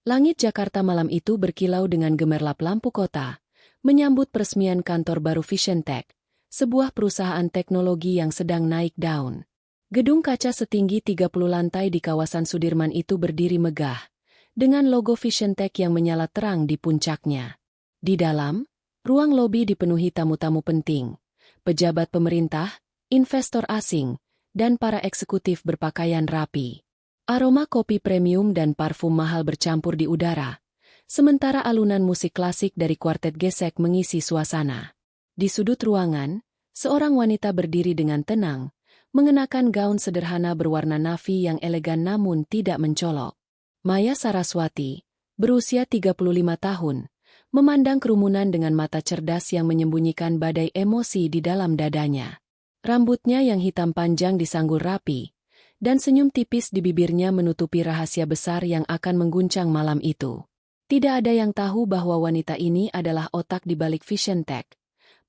Langit Jakarta malam itu berkilau dengan gemerlap lampu kota, menyambut peresmian kantor baru Vision Tech, sebuah perusahaan teknologi yang sedang naik daun. Gedung kaca setinggi 30 lantai di kawasan Sudirman itu berdiri megah, dengan logo Vision Tech yang menyala terang di puncaknya. Di dalam, ruang lobi dipenuhi tamu-tamu penting, pejabat pemerintah, investor asing, dan para eksekutif berpakaian rapi. Aroma kopi premium dan parfum mahal bercampur di udara, sementara alunan musik klasik dari kuartet gesek mengisi suasana. Di sudut ruangan, seorang wanita berdiri dengan tenang, mengenakan gaun sederhana berwarna navy yang elegan namun tidak mencolok. Maya Saraswati, berusia 35 tahun, memandang kerumunan dengan mata cerdas yang menyembunyikan badai emosi di dalam dadanya. Rambutnya yang hitam panjang disanggul rapi, dan senyum tipis di bibirnya menutupi rahasia besar yang akan mengguncang malam itu. Tidak ada yang tahu bahwa wanita ini adalah otak di balik Vision Tech,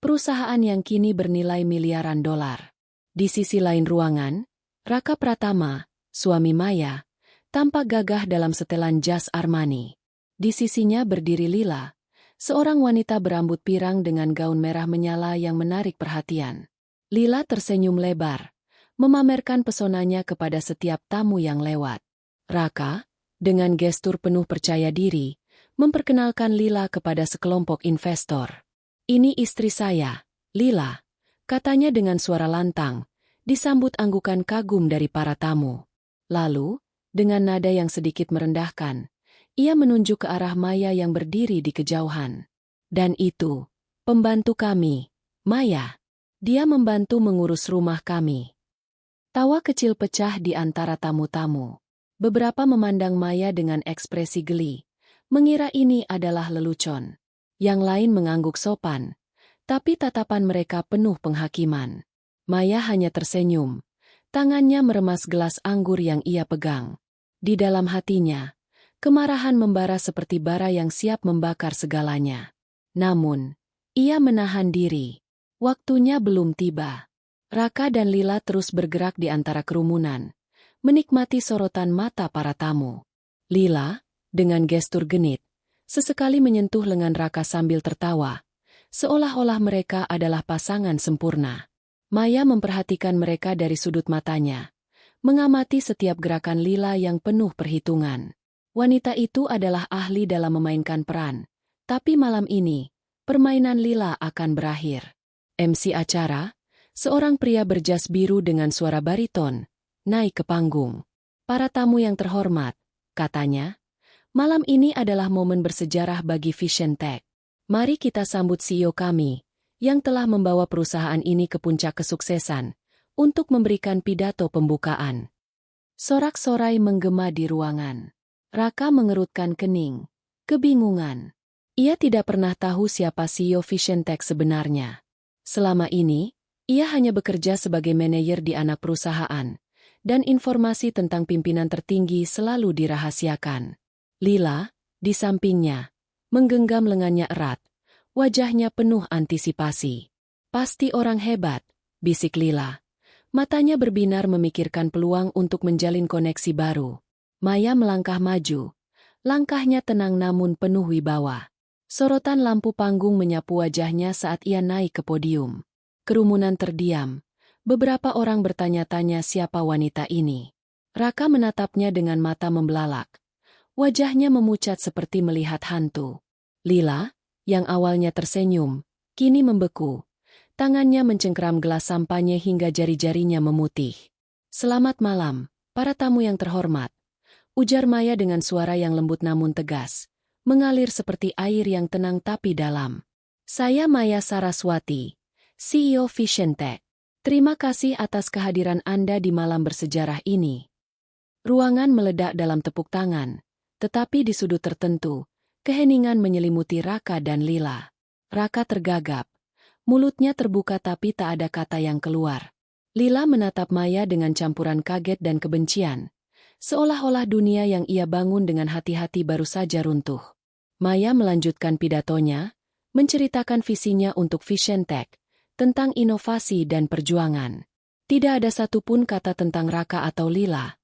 perusahaan yang kini bernilai miliaran dolar. Di sisi lain ruangan, Raka Pratama, suami Maya, tampak gagah dalam setelan jas Armani. Di sisinya berdiri Lila, seorang wanita berambut pirang dengan gaun merah menyala yang menarik perhatian. Lila tersenyum lebar, memamerkan pesonanya kepada setiap tamu yang lewat. Raka, dengan gestur penuh percaya diri, memperkenalkan Lila kepada sekelompok investor. "Ini istri saya, Lila," katanya dengan suara lantang, disambut anggukan kagum dari para tamu. Lalu, dengan nada yang sedikit merendahkan, ia menunjuk ke arah Maya yang berdiri di kejauhan. "Dan itu, pembantu kami, Maya. Dia membantu mengurus rumah kami." Tawa kecil pecah di antara tamu-tamu. Beberapa memandang Maya dengan ekspresi geli, mengira ini adalah lelucon. Yang lain mengangguk sopan, tapi tatapan mereka penuh penghakiman. Maya hanya tersenyum, tangannya meremas gelas anggur yang ia pegang. Di dalam hatinya, kemarahan membara seperti bara yang siap membakar segalanya. Namun, ia menahan diri. Waktunya belum tiba. Raka dan Lila terus bergerak di antara kerumunan, menikmati sorotan mata para tamu. Lila, dengan gestur genit, sesekali menyentuh lengan Raka sambil tertawa, seolah-olah mereka adalah pasangan sempurna. Maya memperhatikan mereka dari sudut matanya, mengamati setiap gerakan Lila yang penuh perhitungan. Wanita itu adalah ahli dalam memainkan peran, tapi malam ini, permainan Lila akan berakhir. MC acara, seorang pria berjas biru dengan suara bariton, naik ke panggung. "Para tamu yang terhormat," katanya, "malam ini adalah momen bersejarah bagi Vision Tech. Mari kita sambut CEO kami, yang telah membawa perusahaan ini ke puncak kesuksesan, untuk memberikan pidato pembukaan." Sorak-sorai menggema di ruangan. Raka mengerutkan kening, kebingungan. Ia tidak pernah tahu siapa CEO Vision Tech sebenarnya. Selama ini, ia hanya bekerja sebagai manajer di anak perusahaan, dan informasi tentang pimpinan tertinggi selalu dirahasiakan. Lila, di sampingnya, menggenggam lengannya erat, wajahnya penuh antisipasi. "Pasti orang hebat," bisik Lila. Matanya berbinar memikirkan peluang untuk menjalin koneksi baru. Maya melangkah maju, langkahnya tenang namun penuh wibawa. Sorotan lampu panggung menyapu wajahnya saat ia naik ke podium. Kerumunan terdiam. Beberapa orang bertanya-tanya siapa wanita ini. Raka menatapnya dengan mata membelalak. Wajahnya memucat seperti melihat hantu. Lila, yang awalnya tersenyum, kini membeku. Tangannya mencengkeram gelas sampahnya hingga jari-jarinya memutih. "Selamat malam, para tamu yang terhormat," ujar Maya dengan suara yang lembut namun tegas, mengalir seperti air yang tenang tapi dalam. "Saya Maya Saraswati, CEO Vision Tech. Terima kasih atas kehadiran Anda di malam bersejarah ini." Ruangan meledak dalam tepuk tangan, tetapi di sudut tertentu, keheningan menyelimuti Raka dan Lila. Raka tergagap, mulutnya terbuka tapi tak ada kata yang keluar. Lila menatap Maya dengan campuran kaget dan kebencian, seolah-olah dunia yang ia bangun dengan hati-hati baru saja runtuh. Maya melanjutkan pidatonya, menceritakan visinya untuk Vision Tech, tentang inovasi dan perjuangan. Tidak ada satupun kata tentang Raka atau Lila,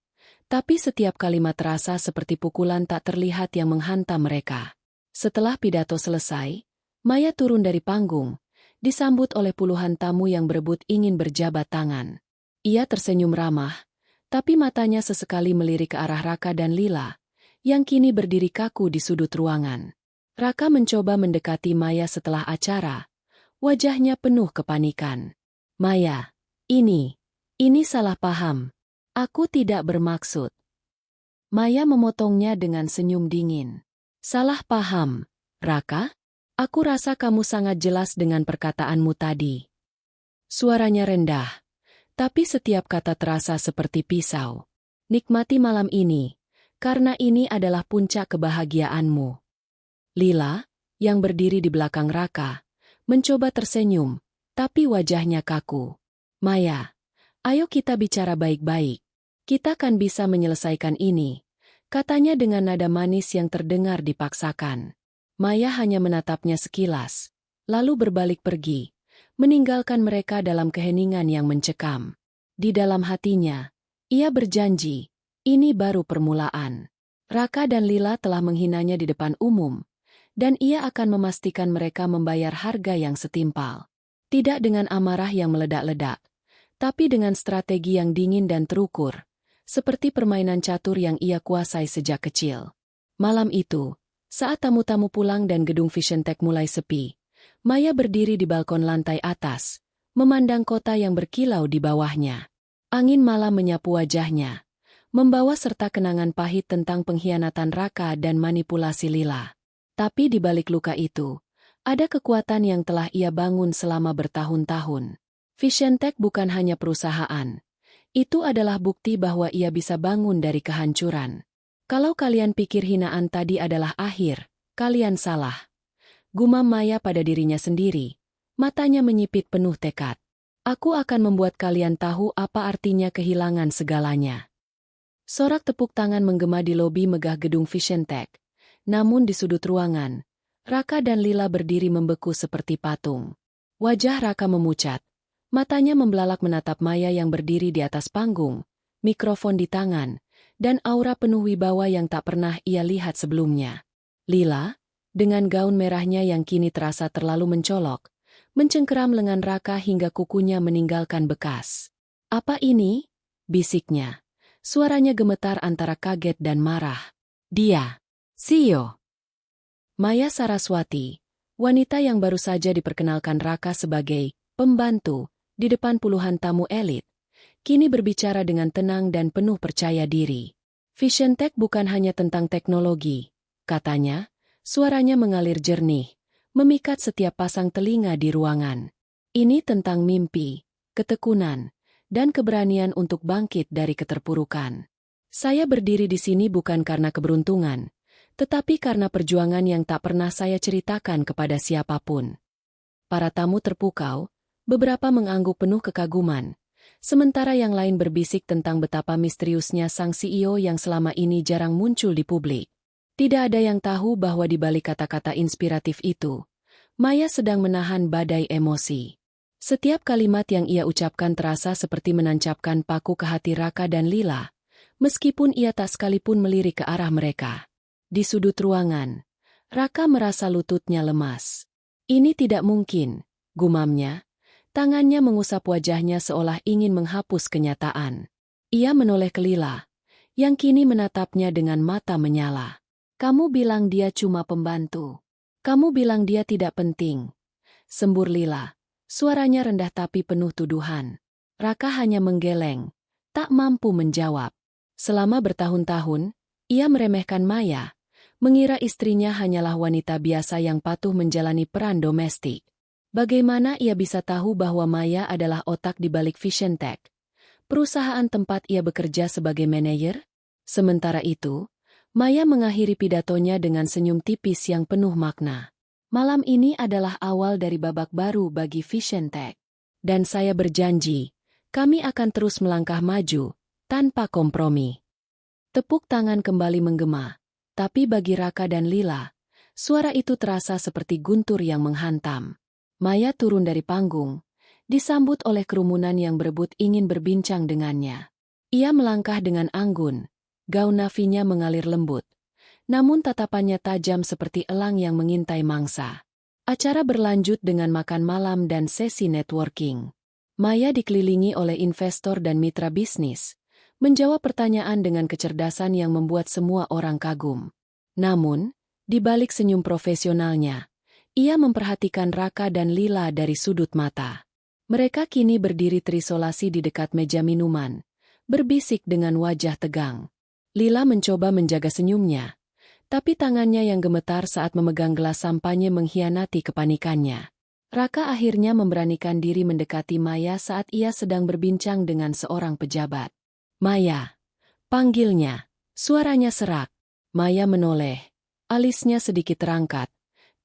Tapi setiap kalimat terasa seperti pukulan tak terlihat yang menghantam mereka. Setelah pidato selesai, Maya turun dari panggung, disambut oleh puluhan tamu yang berebut ingin berjabat tangan. Ia tersenyum ramah, tapi matanya sesekali melirik ke arah Raka dan Lila, yang kini berdiri kaku di sudut ruangan. Raka mencoba mendekati Maya setelah acara, wajahnya penuh kepanikan. Maya, ini salah paham. Aku tidak bermaksud. Maya memotongnya dengan senyum dingin. Salah paham, Raka? Aku rasa kamu sangat jelas dengan perkataanmu tadi. Suaranya rendah, tapi setiap kata terasa seperti pisau. Nikmati malam ini, karena ini adalah puncak kebahagiaanmu. Lila, yang berdiri di belakang Raka, mencoba tersenyum, tapi wajahnya kaku. Maya, ayo kita bicara baik-baik. Kita kan bisa menyelesaikan ini, katanya dengan nada manis yang terdengar dipaksakan. Maya hanya menatapnya sekilas, lalu berbalik pergi, meninggalkan mereka dalam keheningan yang mencekam. Di dalam hatinya, ia berjanji, ini baru permulaan. Raka dan Lila telah menghinanya di depan umum, dan ia akan memastikan mereka membayar harga yang setimpal. Tidak dengan amarah yang meledak-ledak, tapi dengan strategi yang dingin dan terukur, seperti permainan catur yang ia kuasai sejak kecil. Malam itu, saat tamu-tamu pulang dan gedung Vision Tech mulai sepi, Maya berdiri di balkon lantai atas, memandang kota yang berkilau di bawahnya. Angin malam menyapu wajahnya, membawa serta kenangan pahit tentang pengkhianatan Raka dan manipulasi Lila. Tapi di balik luka itu, ada kekuatan yang telah ia bangun selama bertahun-tahun. Vision Tech bukan hanya perusahaan. Itu adalah bukti bahwa ia bisa bangun dari kehancuran. Kalau kalian pikir hinaan tadi adalah akhir, kalian salah. Gumam Maya pada dirinya sendiri, matanya menyipit penuh tekad. Aku akan membuat kalian tahu apa artinya kehilangan segalanya. Sorak tepuk tangan menggema di lobi megah gedung Vision Tech. Namun di sudut ruangan, Raka dan Lila berdiri membeku seperti patung. Wajah Raka memucat. Matanya membelalak menatap Maya yang berdiri di atas panggung, mikrofon di tangan, dan aura penuh wibawa yang tak pernah ia lihat sebelumnya. Lila, dengan gaun merahnya yang kini terasa terlalu mencolok, mencengkeram lengan Raka hingga kukunya meninggalkan bekas. Apa ini? Bisiknya. Suaranya gemetar antara kaget dan marah. Dia, Sio. Maya Saraswati, wanita yang baru saja diperkenalkan Raka sebagai pembantu, di depan puluhan tamu elit, kini berbicara dengan tenang dan penuh percaya diri. Vision Tech bukan hanya tentang teknologi, katanya, suaranya mengalir jernih, memikat setiap pasang telinga di ruangan. Ini tentang mimpi, ketekunan, dan keberanian untuk bangkit dari keterpurukan. Saya berdiri di sini bukan karena keberuntungan, tetapi karena perjuangan yang tak pernah saya ceritakan kepada siapapun. Para tamu terpukau, beberapa mengangguk penuh kekaguman, sementara yang lain berbisik tentang betapa misteriusnya sang CEO yang selama ini jarang muncul di publik. Tidak ada yang tahu bahwa di balik kata-kata inspiratif itu, Maya sedang menahan badai emosi. Setiap kalimat yang ia ucapkan terasa seperti menancapkan paku ke hati Raka dan Lila, meskipun ia tak sekalipun melirik ke arah mereka. Di sudut ruangan, Raka merasa lututnya lemas. Ini tidak mungkin, gumamnya. Tangannya mengusap wajahnya seolah ingin menghapus kenyataan. Ia menoleh ke Lila, yang kini menatapnya dengan mata menyala. Kamu bilang dia cuma pembantu. Kamu bilang dia tidak penting. Sembur Lila, suaranya rendah tapi penuh tuduhan. Raka hanya menggeleng, tak mampu menjawab. Selama bertahun-tahun, ia meremehkan Maya, mengira istrinya hanyalah wanita biasa yang patuh menjalani peran domestik. Bagaimana ia bisa tahu bahwa Maya adalah otak di balik Vision Tech, perusahaan tempat ia bekerja sebagai manajer? Sementara itu, Maya mengakhiri pidatonya dengan senyum tipis yang penuh makna. Malam ini adalah awal dari babak baru bagi Vision Tech. Dan saya berjanji, kami akan terus melangkah maju, tanpa kompromi. Tepuk tangan kembali menggema, tapi bagi Raka dan Lila, suara itu terasa seperti guntur yang menghantam. Maya turun dari panggung, disambut oleh kerumunan yang berebut ingin berbincang dengannya. Ia melangkah dengan anggun, Gaun navinya mengalir lembut, namun tatapannya tajam seperti elang yang mengintai mangsa. Acara berlanjut dengan makan malam dan sesi networking. Maya dikelilingi oleh investor dan mitra bisnis, menjawab pertanyaan dengan kecerdasan yang membuat semua orang kagum. Namun, di balik senyum profesionalnya, ia memperhatikan Raka dan Lila dari sudut mata. Mereka kini berdiri terisolasi di dekat meja minuman, berbisik dengan wajah tegang. Lila mencoba menjaga senyumnya, tapi tangannya yang gemetar saat memegang gelas sampanye mengkhianati kepanikannya. Raka akhirnya memberanikan diri mendekati Maya saat ia sedang berbincang dengan seorang pejabat. "Maya," panggilnya. Suaranya serak. Maya menoleh. Alisnya sedikit terangkat,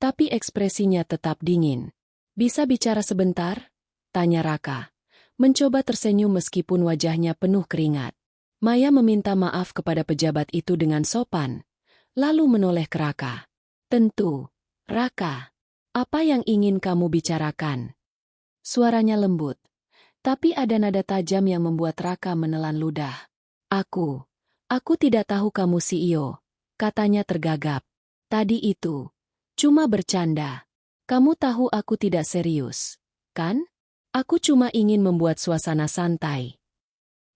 tapi ekspresinya tetap dingin. "Bisa bicara sebentar?" tanya Raka, mencoba tersenyum meskipun wajahnya penuh keringat. Maya meminta maaf kepada pejabat itu dengan sopan, lalu menoleh ke Raka. "Tentu, Raka. Apa yang ingin kamu bicarakan?" Suaranya lembut, tapi ada nada tajam yang membuat Raka menelan ludah. Aku tidak tahu kamu CEO," katanya tergagap. "Tadi itu cuma bercanda. Kamu tahu aku tidak serius, kan? Aku cuma ingin membuat suasana santai."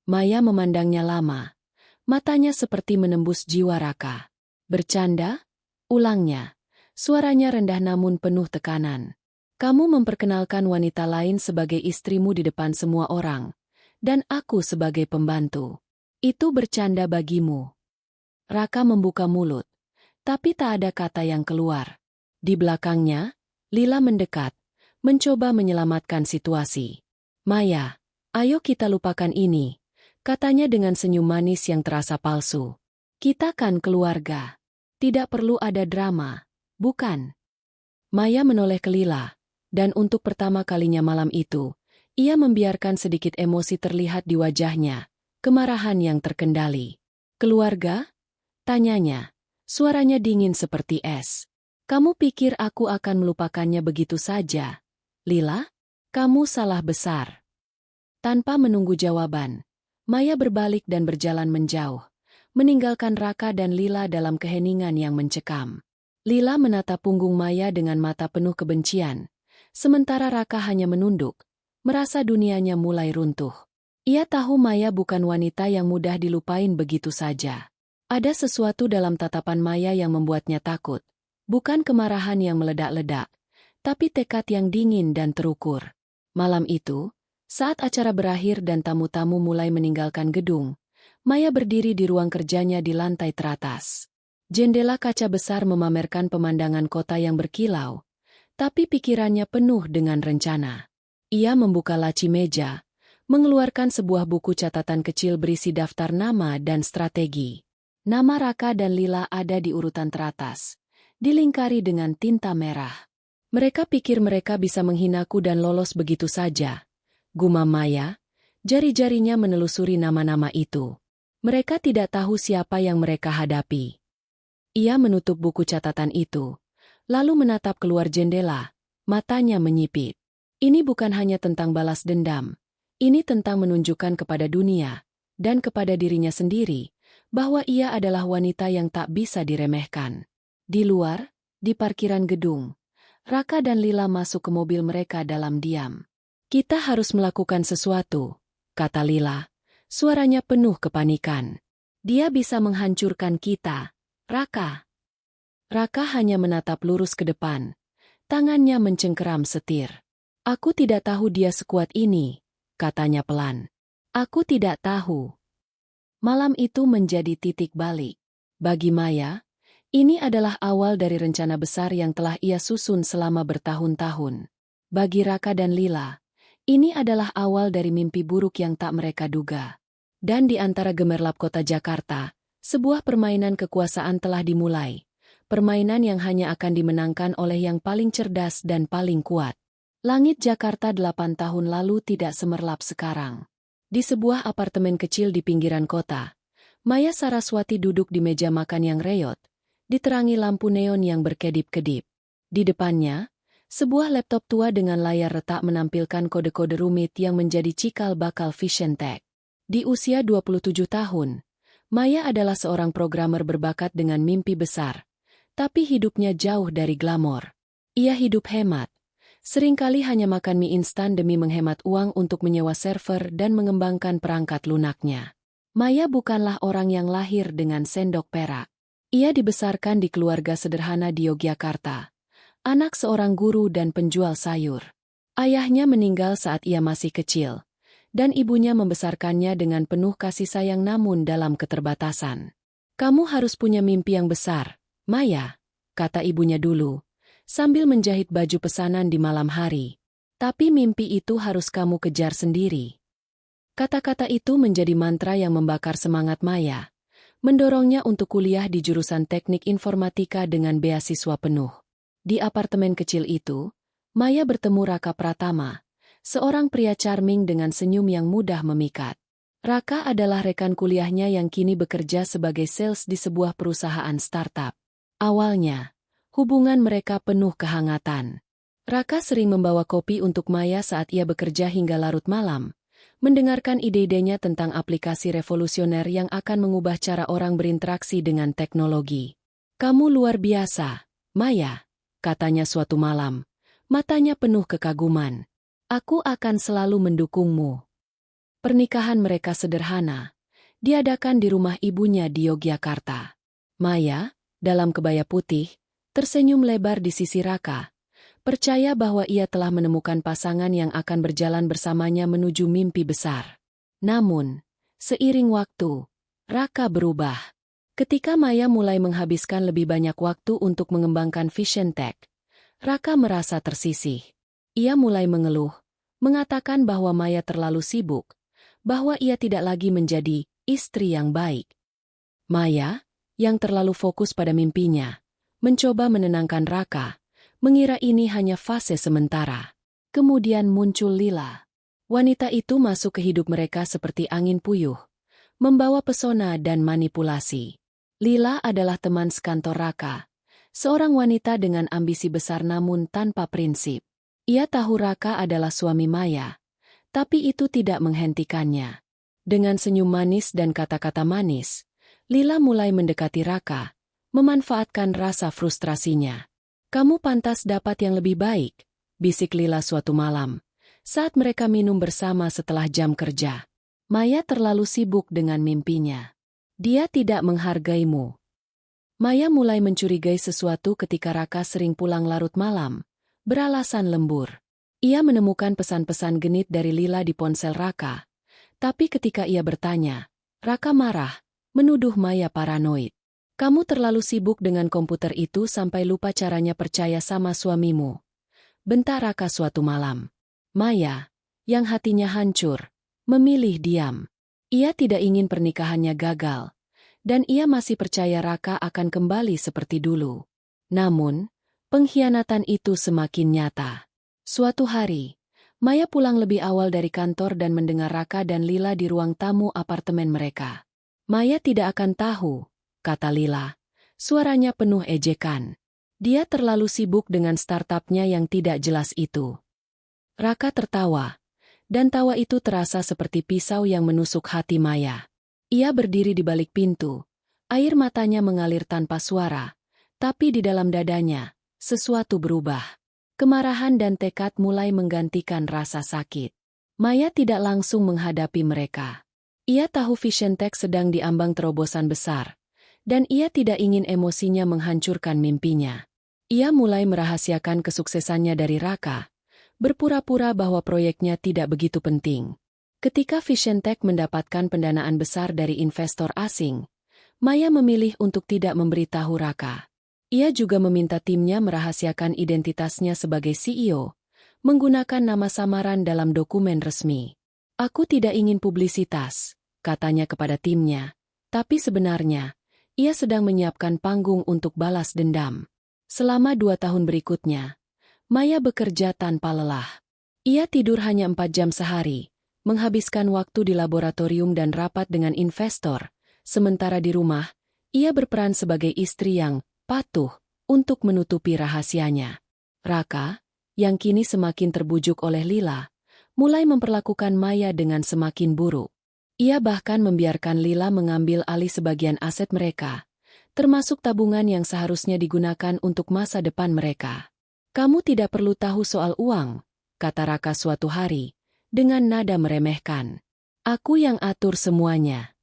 Maya memandangnya lama. Matanya seperti menembus jiwa Raka. "Bercanda?" ulangnya. Suaranya rendah namun penuh tekanan. "Kamu memperkenalkan wanita lain sebagai istrimu di depan semua orang, dan aku sebagai pembantu. Itu bercanda bagimu?" Raka membuka mulut, tapi tak ada kata yang keluar. Di belakangnya, Lila mendekat, mencoba menyelamatkan situasi. "Maya, ayo kita lupakan ini," katanya dengan senyum manis yang terasa palsu. "Kita kan keluarga. Tidak perlu ada drama, bukan?" Maya menoleh ke Lila, dan untuk pertama kalinya malam itu, ia membiarkan sedikit emosi terlihat di wajahnya, kemarahan yang terkendali. "Keluarga?" tanyanya. Suaranya dingin seperti es. "Kamu pikir aku akan melupakannya begitu saja, Lila? Kamu salah besar." Tanpa menunggu jawaban, Maya berbalik dan berjalan menjauh, meninggalkan Raka dan Lila dalam keheningan yang mencekam. Lila menatap punggung Maya dengan mata penuh kebencian, sementara Raka hanya menunduk, merasa dunianya mulai runtuh. Ia tahu Maya bukan wanita yang mudah dilupain begitu saja. Ada sesuatu dalam tatapan Maya yang membuatnya takut, bukan kemarahan yang meledak-ledak, tapi tekad yang dingin dan terukur. Malam itu, saat acara berakhir dan tamu-tamu mulai meninggalkan gedung, Maya berdiri di ruang kerjanya di lantai teratas. Jendela kaca besar memamerkan pemandangan kota yang berkilau, tapi pikirannya penuh dengan rencana. Ia membuka laci meja, mengeluarkan sebuah buku catatan kecil berisi daftar nama dan strategi. Nama Raka dan Lila ada di urutan teratas, dilingkari dengan tinta merah. "Mereka pikir mereka bisa menghinaku dan lolos begitu saja," gumam Maya, jari-jarinya menelusuri nama-nama itu. "Mereka tidak tahu siapa yang mereka hadapi." Ia menutup buku catatan itu, lalu menatap keluar jendela, matanya menyipit. Ini bukan hanya tentang balas dendam, ini tentang menunjukkan kepada dunia, dan kepada dirinya sendiri, bahwa ia adalah wanita yang tak bisa diremehkan. Di luar, di parkiran gedung, Raka dan Lila masuk ke mobil mereka dalam diam. "Kita harus melakukan sesuatu," kata Lila, suaranya penuh kepanikan. "Dia bisa menghancurkan kita, Raka." Raka hanya menatap lurus ke depan, tangannya mencengkeram setir. "Aku tidak tahu dia sekuat ini," katanya pelan. "Aku tidak tahu." Malam itu menjadi titik balik. Bagi Maya, ini adalah awal dari rencana besar yang telah ia susun selama bertahun-tahun. Bagi Raka dan Lila, ini adalah awal dari mimpi buruk yang tak mereka duga. Dan di antara gemerlap kota Jakarta, sebuah permainan kekuasaan telah dimulai. Permainan yang hanya akan dimenangkan oleh yang paling cerdas dan paling kuat. Langit Jakarta 8 tahun lalu tidak semerlap sekarang. Di sebuah apartemen kecil di pinggiran kota, Maya Saraswati duduk di meja makan yang reyot, diterangi lampu neon yang berkedip-kedip. Di depannya, sebuah laptop tua dengan layar retak menampilkan kode-kode rumit yang menjadi cikal bakal Vision Tech. Di usia 27 tahun, Maya adalah seorang programmer berbakat dengan mimpi besar, tapi hidupnya jauh dari glamor. Ia hidup hemat. Seringkali hanya makan mie instan demi menghemat uang untuk menyewa server dan mengembangkan perangkat lunaknya. Maya bukanlah orang yang lahir dengan sendok perak. Ia dibesarkan di keluarga sederhana di Yogyakarta, anak seorang guru dan penjual sayur. Ayahnya meninggal saat ia masih kecil, dan ibunya membesarkannya dengan penuh kasih sayang namun dalam keterbatasan. "Kamu harus punya mimpi yang besar, Maya," kata ibunya dulu, sambil menjahit baju pesanan di malam hari. "Tapi mimpi itu harus kamu kejar sendiri." Kata-kata itu menjadi mantra yang membakar semangat Maya, mendorongnya untuk kuliah di jurusan teknik informatika dengan beasiswa penuh. Di apartemen kecil itu, Maya bertemu Raka Pratama, seorang pria charming dengan senyum yang mudah memikat. Raka adalah rekan kuliahnya yang kini bekerja sebagai sales di sebuah perusahaan startup. Awalnya, hubungan mereka penuh kehangatan. Raka sering membawa kopi untuk Maya saat ia bekerja hingga larut malam, mendengarkan ide-idenya tentang aplikasi revolusioner yang akan mengubah cara orang berinteraksi dengan teknologi. "Kamu luar biasa, Maya," katanya suatu malam, matanya penuh kekaguman. "Aku akan selalu mendukungmu." Pernikahan mereka sederhana, diadakan di rumah ibunya di Yogyakarta. Maya, dalam kebaya putih, tersenyum lebar di sisi Raka, percaya bahwa ia telah menemukan pasangan yang akan berjalan bersamanya menuju mimpi besar. Namun, seiring waktu, Raka berubah. Ketika Maya mulai menghabiskan lebih banyak waktu untuk mengembangkan Vision Tech, Raka merasa tersisih. Ia mulai mengeluh, mengatakan bahwa Maya terlalu sibuk, bahwa ia tidak lagi menjadi istri yang baik. Maya, yang terlalu fokus pada mimpinya, mencoba menenangkan Raka, mengira ini hanya fase sementara. Kemudian muncul Lila. Wanita itu masuk ke hidup mereka seperti angin puyuh, membawa pesona dan manipulasi. Lila adalah teman sekantor Raka, seorang wanita dengan ambisi besar namun tanpa prinsip. Ia tahu Raka adalah suami Maya, tapi itu tidak menghentikannya. Dengan senyum manis dan kata-kata manis, Lila mulai mendekati Raka, memanfaatkan rasa frustrasinya. "Kamu pantas dapat yang lebih baik," bisik Lila suatu malam, saat mereka minum bersama setelah jam kerja. "Maya terlalu sibuk dengan mimpinya. Dia tidak menghargaimu." Maya mulai mencurigai sesuatu ketika Raka sering pulang larut malam, beralasan lembur. Ia menemukan pesan-pesan genit dari Lila di ponsel Raka, tapi ketika ia bertanya, Raka marah, menuduh Maya paranoid. "Kamu terlalu sibuk dengan komputer itu sampai lupa caranya percaya sama suamimu," bentak Raka suatu malam. Maya, yang hatinya hancur, memilih diam. Ia tidak ingin pernikahannya gagal, dan ia masih percaya Raka akan kembali seperti dulu. Namun, pengkhianatan itu semakin nyata. Suatu hari, Maya pulang lebih awal dari kantor dan mendengar Raka dan Lila di ruang tamu apartemen mereka. "Maya tidak akan tahu," kata Lila, suaranya penuh ejekan. "Dia terlalu sibuk dengan startupnya yang tidak jelas itu." Raka tertawa, dan tawa itu terasa seperti pisau yang menusuk hati Maya. Ia berdiri di balik pintu, air matanya mengalir tanpa suara, tapi di dalam dadanya, sesuatu berubah. Kemarahan dan tekad mulai menggantikan rasa sakit. Maya tidak langsung menghadapi mereka. Ia tahu Vision Tech sedang diambang terobosan besar, dan ia tidak ingin emosinya menghancurkan mimpinya. Ia mulai merahasiakan kesuksesannya dari Raka, berpura-pura bahwa proyeknya tidak begitu penting. Ketika Vision Tech mendapatkan pendanaan besar dari investor asing, Maya memilih untuk tidak memberitahu Raka. Ia juga meminta timnya merahasiakan identitasnya sebagai CEO, menggunakan nama samaran dalam dokumen resmi. "Aku tidak ingin publisitas," katanya kepada timnya, tapi sebenarnya, ia sedang menyiapkan panggung untuk balas dendam. Selama 2 tahun berikutnya, Maya bekerja tanpa lelah. Ia tidur hanya 4 jam sehari, menghabiskan waktu di laboratorium dan rapat dengan investor, sementara di rumah, ia berperan sebagai istri yang patuh untuk menutupi rahasianya. Raka, yang kini semakin terbujuk oleh Lila, mulai memperlakukan Maya dengan semakin buruk. Ia bahkan membiarkan Lila mengambil alih sebagian aset mereka, termasuk tabungan yang seharusnya digunakan untuk masa depan mereka. "Kamu tidak perlu tahu soal uang," kata Raka suatu hari, dengan nada meremehkan. "Aku yang atur semuanya."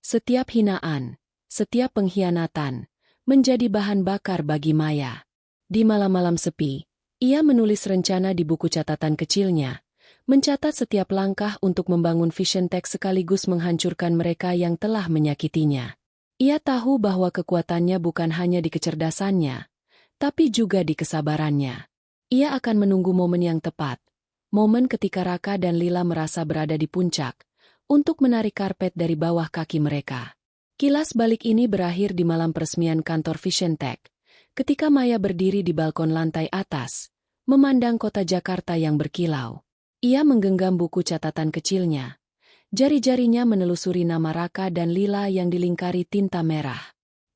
Setiap hinaan, setiap pengkhianatan, menjadi bahan bakar bagi Maya. Di malam-malam sepi, ia menulis rencana di buku catatan kecilnya, mencatat setiap langkah untuk membangun Vision Tech sekaligus menghancurkan mereka yang telah menyakitinya. Ia tahu bahwa kekuatannya bukan hanya di kecerdasannya, tapi juga di kesabarannya. Ia akan menunggu momen yang tepat, momen ketika Raka dan Lila merasa berada di puncak, untuk menarik karpet dari bawah kaki mereka. Kilas balik ini berakhir di malam peresmian kantor Vision Tech, ketika Maya berdiri di balkon lantai atas, memandang kota Jakarta yang berkilau. Ia menggenggam buku catatan kecilnya. Jari-jarinya menelusuri nama Raka dan Lila yang dilingkari tinta merah.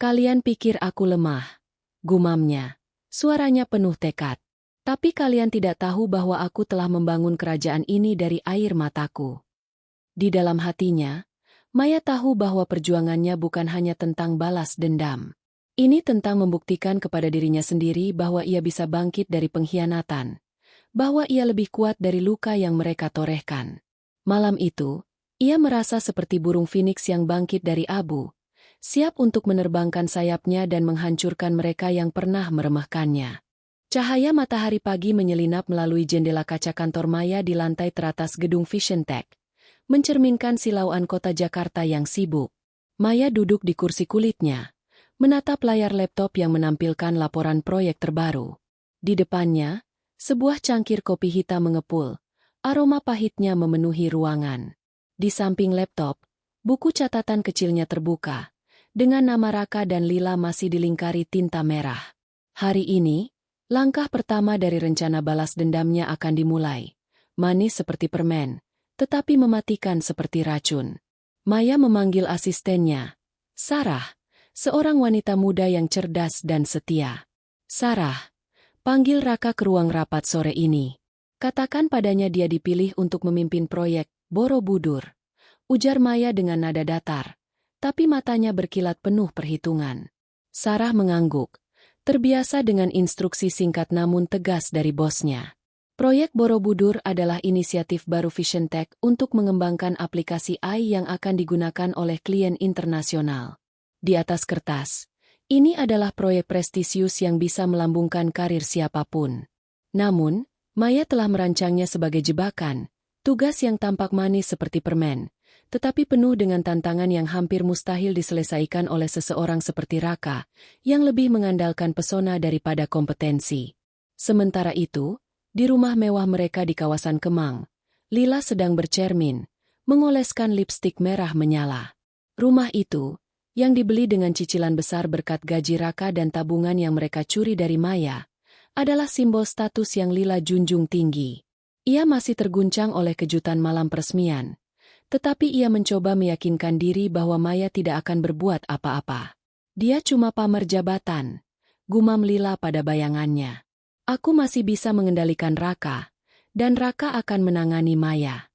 "Kalian pikir aku lemah?" gumamnya. Suaranya penuh tekad. "Tapi kalian tidak tahu bahwa aku telah membangun kerajaan ini dari air mataku." Di dalam hatinya, Maya tahu bahwa perjuangannya bukan hanya tentang balas dendam. Ini tentang membuktikan kepada dirinya sendiri bahwa ia bisa bangkit dari pengkhianatan, bahwa ia lebih kuat dari luka yang mereka torehkan. Malam itu, ia merasa seperti burung phoenix yang bangkit dari abu, siap untuk menerbangkan sayapnya dan menghancurkan mereka yang pernah meremehkannya. Cahaya matahari pagi menyelinap melalui jendela kaca kantor Maya di lantai teratas gedung Vision Tech, mencerminkan silauan kota Jakarta yang sibuk. Maya duduk di kursi kulitnya, menatap layar laptop yang menampilkan laporan proyek terbaru. Di depannya, sebuah cangkir kopi hitam mengepul, aroma pahitnya memenuhi ruangan. Di samping laptop, buku catatan kecilnya terbuka, dengan nama Raka dan Lila masih dilingkari tinta merah. Hari ini, langkah pertama dari rencana balas dendamnya akan dimulai. Manis seperti permen, tetapi mematikan seperti racun. Maya memanggil asistennya, Sarah, seorang wanita muda yang cerdas dan setia. "Sarah, panggil Raka ke ruang rapat sore ini. Katakan padanya dia dipilih untuk memimpin proyek Borobudur," ujar Maya dengan nada datar, tapi matanya berkilat penuh perhitungan. Sarah mengangguk, terbiasa dengan instruksi singkat namun tegas dari bosnya. Proyek Borobudur adalah inisiatif baru Vision Tech untuk mengembangkan aplikasi AI yang akan digunakan oleh klien internasional. Di atas kertas, ini adalah proyek prestisius yang bisa melambungkan karir siapapun. Namun, Maya telah merancangnya sebagai jebakan, tugas yang tampak manis seperti permen, tetapi penuh dengan tantangan yang hampir mustahil diselesaikan oleh seseorang seperti Raka, yang lebih mengandalkan pesona daripada kompetensi. Sementara itu, di rumah mewah mereka di kawasan Kemang, Lila sedang bercermin, mengoleskan lipstik merah menyala. Rumah itu, yang dibeli dengan cicilan besar berkat gaji Raka dan tabungan yang mereka curi dari Maya, adalah simbol status yang Lila junjung tinggi. Ia masih terguncang oleh kejutan malam peresmian, tetapi ia mencoba meyakinkan diri bahwa Maya tidak akan berbuat apa-apa. "Dia cuma pamer jabatan," gumam Lila pada bayangannya. "Aku masih bisa mengendalikan Raka, dan Raka akan menangani Maya."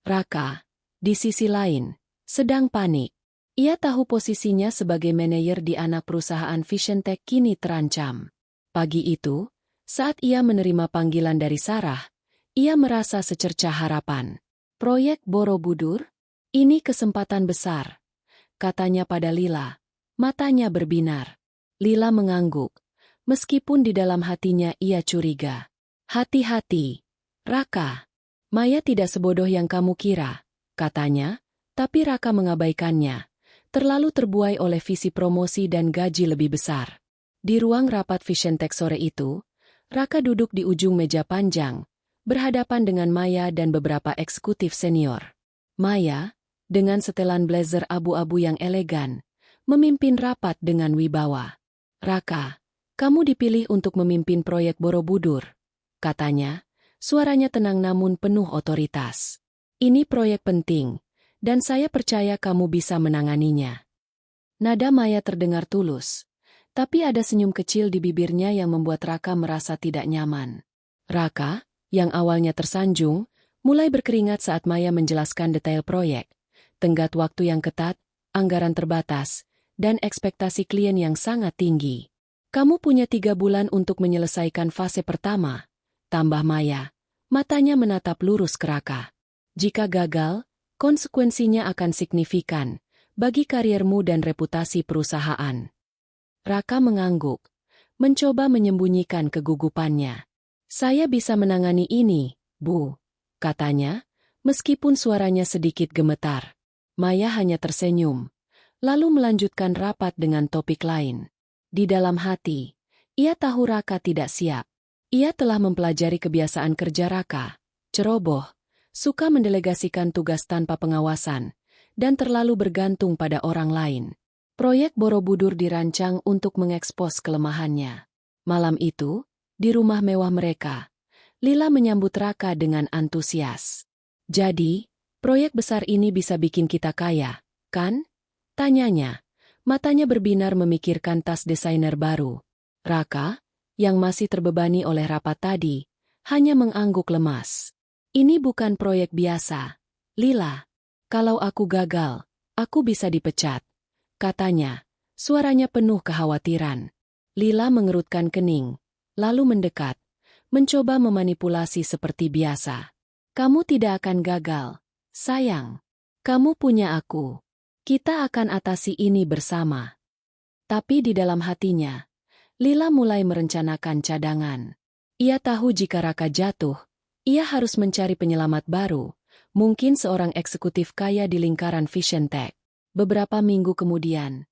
Raka, di sisi lain, sedang panik. Ia tahu posisinya sebagai manajer di anak perusahaan Vision Tech kini terancam. Pagi itu, saat ia menerima panggilan dari Sarah, ia merasa secercah harapan. "Proyek Borobudur? Ini kesempatan besar," katanya pada Lila, matanya berbinar. Lila mengangguk, meskipun di dalam hatinya ia curiga. "Hati-hati, Raka. Maya tidak sebodoh yang kamu kira," katanya, tapi Raka mengabaikannya, terlalu terbuai oleh visi promosi dan gaji lebih besar. Di ruang rapat Vision Tech sore itu, Raka duduk di ujung meja panjang, berhadapan dengan Maya dan beberapa eksekutif senior. Maya, dengan setelan blazer abu-abu yang elegan, memimpin rapat dengan wibawa. "Raka, kamu dipilih untuk memimpin proyek Borobudur," katanya, suaranya tenang namun penuh otoritas. "Ini proyek penting, dan saya percaya kamu bisa menanganinya." Nada Maya terdengar tulus, tapi ada senyum kecil di bibirnya yang membuat Raka merasa tidak nyaman. Raka, yang awalnya tersanjung, mulai berkeringat saat Maya menjelaskan detail proyek, tenggat waktu yang ketat, anggaran terbatas, dan ekspektasi klien yang sangat tinggi. Kamu punya 3 bulan untuk menyelesaikan fase pertama, tambah Maya. Matanya menatap lurus ke Raka. Jika gagal, konsekuensinya akan signifikan bagi kariermu dan reputasi perusahaan. Raka mengangguk, mencoba menyembunyikan kegugupannya. Saya bisa menangani ini, Bu, katanya, meskipun suaranya sedikit gemetar. Maya hanya tersenyum, lalu melanjutkan rapat dengan topik lain. Di dalam hati, ia tahu Raka tidak siap. Ia telah mempelajari kebiasaan kerja Raka, ceroboh, suka mendelegasikan tugas tanpa pengawasan, dan terlalu bergantung pada orang lain. Proyek Borobudur dirancang untuk mengekspos kelemahannya. Malam itu, di rumah mewah mereka, Lila menyambut Raka dengan antusias. Jadi, proyek besar ini bisa bikin kita kaya, kan? Tanyanya, matanya berbinar memikirkan tas desainer baru. Raka, yang masih terbebani oleh rapat tadi, hanya mengangguk lemas. Ini bukan proyek biasa. Lila, kalau aku gagal, aku bisa dipecat, katanya, suaranya penuh kekhawatiran. Lila mengerutkan kening, lalu mendekat, mencoba memanipulasi seperti biasa. Kamu tidak akan gagal, sayang. Kamu punya aku. Kita akan atasi ini bersama. Tapi di dalam hatinya, Lila mulai merencanakan cadangan. Ia tahu jika Raka jatuh, ia harus mencari penyelamat baru, mungkin seorang eksekutif kaya di lingkaran Vision Tech. Beberapa minggu kemudian,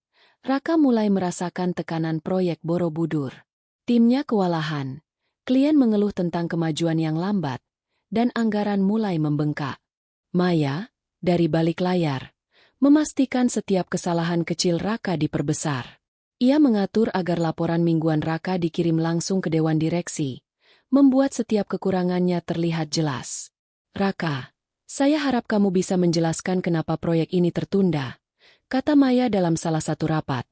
Raka mulai merasakan tekanan proyek Borobudur. Timnya kewalahan, klien mengeluh tentang kemajuan yang lambat, dan anggaran mulai membengkak. Maya, dari balik layar, memastikan setiap kesalahan kecil Raka diperbesar. Ia mengatur agar laporan mingguan Raka dikirim langsung ke Dewan Direksi, membuat setiap kekurangannya terlihat jelas. Raka, saya harap kamu bisa menjelaskan kenapa proyek ini tertunda, kata Maya dalam salah satu rapat.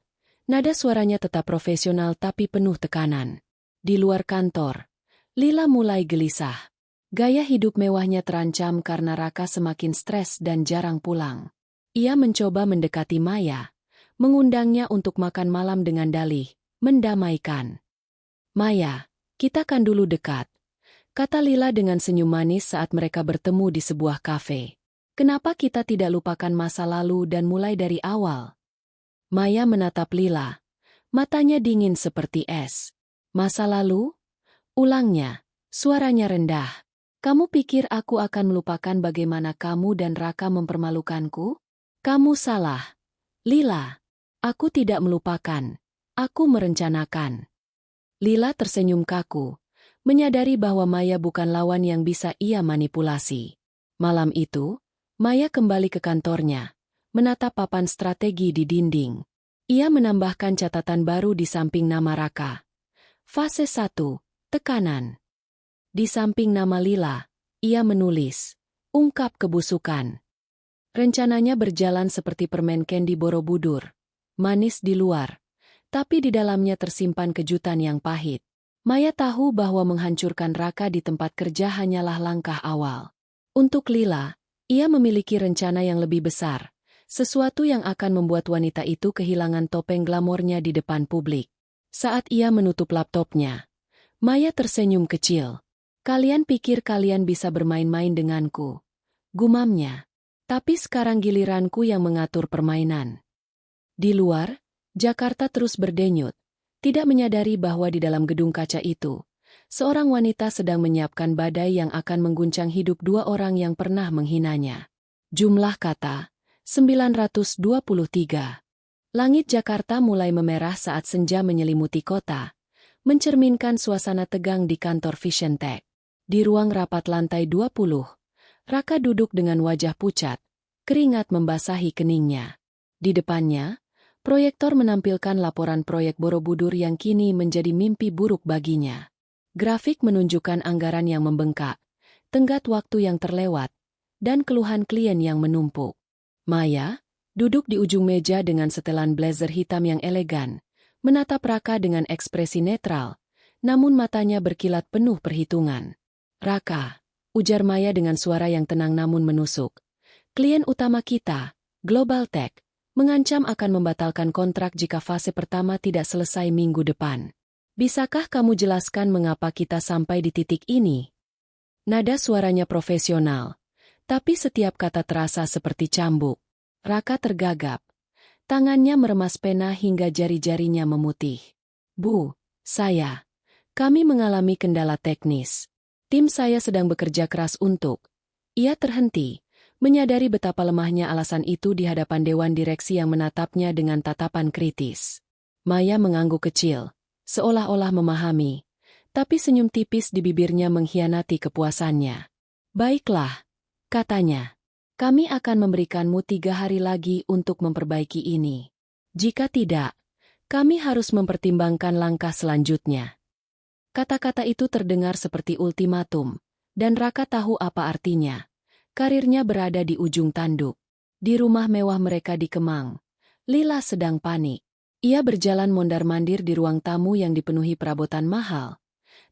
Nada suaranya tetap profesional tapi penuh tekanan. Di luar kantor, Lila mulai gelisah. Gaya hidup mewahnya terancam karena Raka semakin stres dan jarang pulang. Ia mencoba mendekati Maya, mengundangnya untuk makan malam dengan dalih mendamaikan. Maya, kita kan dulu dekat, kata Lila dengan senyum manis saat mereka bertemu di sebuah kafe. Kenapa kita tidak lupakan masa lalu dan mulai dari awal? Maya menatap Lila, matanya dingin seperti es. Masa lalu? Ulangnya, suaranya rendah. Kamu pikir aku akan melupakan bagaimana kamu dan Raka mempermalukanku? Kamu salah, Lila. Aku tidak melupakan, aku merencanakan. Lila tersenyum kaku, menyadari bahwa Maya bukan lawan yang bisa ia manipulasi. Malam itu, Maya kembali ke kantornya, menatap papan strategi di dinding. Ia menambahkan catatan baru di samping nama Raka. Fase 1, tekanan. Di samping nama Lila, ia menulis, ungkap kebusukan. Rencananya berjalan seperti permen candy Borobudur. Manis di luar, tapi di dalamnya tersimpan kejutan yang pahit. Maya tahu bahwa menghancurkan Raka di tempat kerja hanyalah langkah awal. Untuk Lila, ia memiliki rencana yang lebih besar, sesuatu yang akan membuat wanita itu kehilangan topeng glamornya di depan publik. Saat ia menutup laptopnya, Maya tersenyum kecil. Kalian pikir kalian bisa bermain-main denganku, gumamnya. Tapi sekarang giliranku yang mengatur permainan. Di luar, Jakarta terus berdenyut, tidak menyadari bahwa di dalam gedung kaca itu, seorang wanita sedang menyiapkan badai yang akan mengguncang hidup 2 orang yang pernah menghinanya. Jumlah kata, 923. Langit Jakarta mulai memerah saat senja menyelimuti kota, mencerminkan suasana tegang di kantor Vision Tech. Di ruang rapat lantai 20, Raka duduk dengan wajah pucat, keringat membasahi keningnya. Di depannya, proyektor menampilkan laporan proyek Borobudur yang kini menjadi mimpi buruk baginya. Grafik menunjukkan anggaran yang membengkak, tenggat waktu yang terlewat, dan keluhan klien yang menumpuk. Maya, duduk di ujung meja dengan setelan blazer hitam yang elegan, menatap Raka dengan ekspresi netral, namun matanya berkilat penuh perhitungan. Raka, ujar Maya dengan suara yang tenang namun menusuk. Klien utama kita, Global Tech, mengancam akan membatalkan kontrak jika fase pertama tidak selesai minggu depan. Bisakah kamu jelaskan mengapa kita sampai di titik ini? Nada suaranya profesional, tapi setiap kata terasa seperti cambuk. Raka tergagap. Tangannya meremas pena hingga jari-jarinya memutih. Bu, kami mengalami kendala teknis. Tim saya sedang bekerja keras untuk. Ia terhenti, menyadari betapa lemahnya alasan itu di hadapan dewan direksi yang menatapnya dengan tatapan kritis. Maya mengangguk kecil, seolah-olah memahami, tapi senyum tipis di bibirnya mengkhianati kepuasannya. Baiklah, katanya. Kami akan memberikanmu 3 hari lagi untuk memperbaiki ini. Jika tidak, kami harus mempertimbangkan langkah selanjutnya. Kata-kata itu terdengar seperti ultimatum, dan Raka tahu apa artinya. Karirnya berada di ujung tanduk. Di rumah mewah mereka di Kemang, Lila sedang panik. Ia berjalan mondar-mandir di ruang tamu yang dipenuhi perabotan mahal.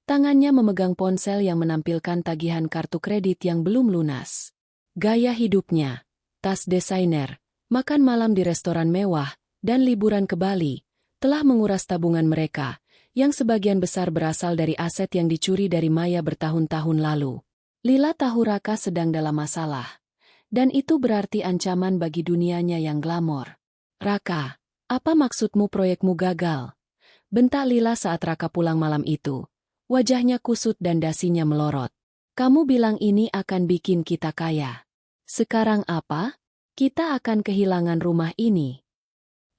Tangannya memegang ponsel yang menampilkan tagihan kartu kredit yang belum lunas. Gaya hidupnya, tas desainer, makan malam di restoran mewah, dan liburan ke Bali, telah menguras tabungan mereka, yang sebagian besar berasal dari aset yang dicuri dari Maya bertahun-tahun lalu. Lila tahu Raka sedang dalam masalah, dan itu berarti ancaman bagi dunianya yang glamor. Raka, apa maksudmu proyekmu gagal? Bentak Lila saat Raka pulang malam itu. Wajahnya kusut dan dasinya melorot. Kamu bilang ini akan bikin kita kaya. Sekarang apa? Kita akan kehilangan rumah ini.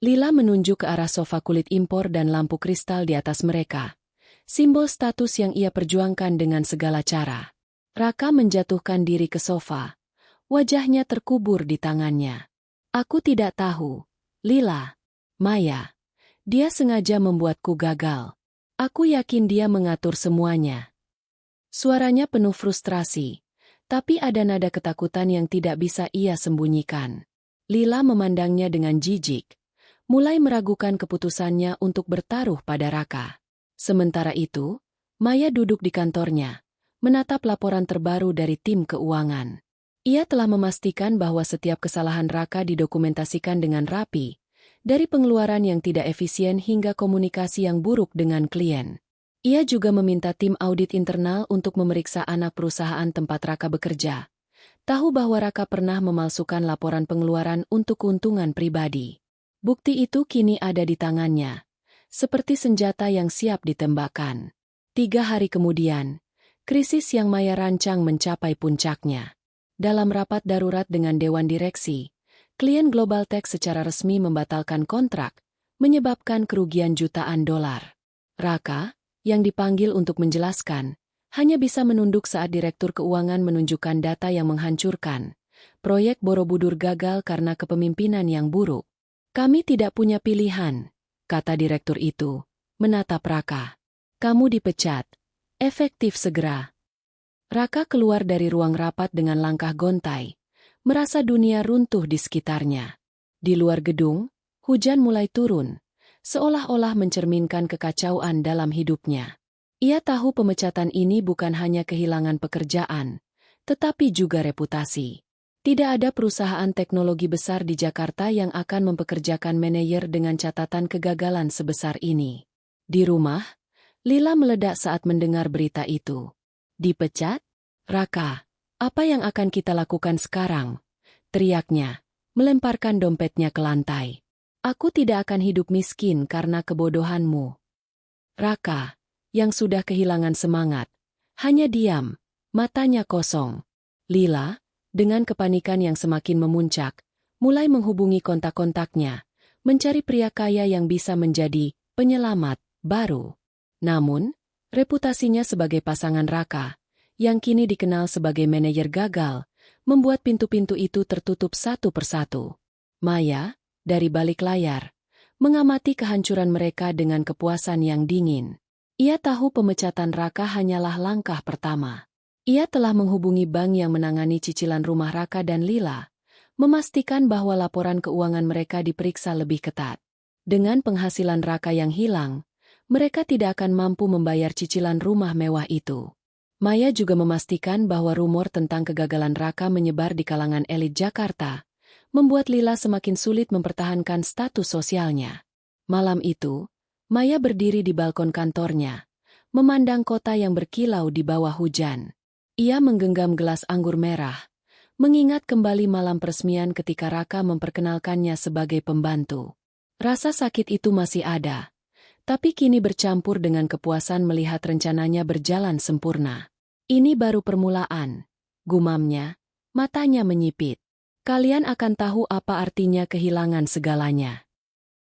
Lila menunjuk ke arah sofa kulit impor dan lampu kristal di atas mereka. Simbol status yang ia perjuangkan dengan segala cara. Raka menjatuhkan diri ke sofa. Wajahnya terkubur di tangannya. Aku tidak tahu. Lila. Maya. Dia sengaja membuatku gagal. Aku yakin dia mengatur semuanya. Suaranya penuh frustrasi, tapi ada nada ketakutan yang tidak bisa ia sembunyikan. Lila memandangnya dengan jijik, mulai meragukan keputusannya untuk bertaruh pada Raka. Sementara itu, Maya duduk di kantornya, menatap laporan terbaru dari tim keuangan. Ia telah memastikan bahwa setiap kesalahan Raka didokumentasikan dengan rapi, dari pengeluaran yang tidak efisien hingga komunikasi yang buruk dengan klien. Ia juga meminta tim audit internal untuk memeriksa anak perusahaan tempat Raka bekerja. Tahu bahwa Raka pernah memalsukan laporan pengeluaran untuk keuntungan pribadi. Bukti itu kini ada di tangannya, seperti senjata yang siap ditembakkan. 3 hari kemudian, krisis yang Maya rancang mencapai puncaknya. Dalam rapat darurat dengan Dewan Direksi, klien Global Tech secara resmi membatalkan kontrak, menyebabkan kerugian jutaan dolar. Raka, yang dipanggil untuk menjelaskan, hanya bisa menunduk saat Direktur Keuangan menunjukkan data yang menghancurkan. Proyek Borobudur gagal karena kepemimpinan yang buruk. Kami tidak punya pilihan, kata Direktur itu, menatap Raka. Kamu dipecat. Efektif segera. Raka keluar dari ruang rapat dengan langkah gontai, merasa dunia runtuh di sekitarnya. Di luar gedung, hujan mulai turun, seolah-olah mencerminkan kekacauan dalam hidupnya. Ia tahu pemecatan ini bukan hanya kehilangan pekerjaan, tetapi juga reputasi. Tidak ada perusahaan teknologi besar di Jakarta yang akan mempekerjakan manajer dengan catatan kegagalan sebesar ini. Di rumah, Lila meledak saat mendengar berita itu. Dipecat? Raka, apa yang akan kita lakukan sekarang? Teriaknya, melemparkan dompetnya ke lantai. Aku tidak akan hidup miskin karena kebodohanmu. Raka, yang sudah kehilangan semangat, hanya diam, matanya kosong. Lila, dengan kepanikan yang semakin memuncak, mulai menghubungi kontak-kontaknya, mencari pria kaya yang bisa menjadi penyelamat baru. Namun, reputasinya sebagai pasangan Raka, yang kini dikenal sebagai manajer gagal, membuat pintu-pintu itu tertutup satu persatu. Maya, dari balik layar, mengamati kehancuran mereka dengan kepuasan yang dingin. Ia tahu pemecatan Raka hanyalah langkah pertama. Ia telah menghubungi bank yang menangani cicilan rumah Raka dan Lila, memastikan bahwa laporan keuangan mereka diperiksa lebih ketat. Dengan penghasilan Raka yang hilang, mereka tidak akan mampu membayar cicilan rumah mewah itu. Maya juga memastikan bahwa rumor tentang kegagalan Raka menyebar di kalangan elit Jakarta, membuat Lila semakin sulit mempertahankan status sosialnya. Malam itu, Maya berdiri di balkon kantornya, memandang kota yang berkilau di bawah hujan. Ia menggenggam gelas anggur merah, mengingat kembali malam peresmian ketika Raka memperkenalkannya sebagai pembantu. Rasa sakit itu masih ada, tapi kini bercampur dengan kepuasan melihat rencananya berjalan sempurna. Ini baru permulaan, gumamnya, matanya menyipit. Kalian akan tahu apa artinya kehilangan segalanya.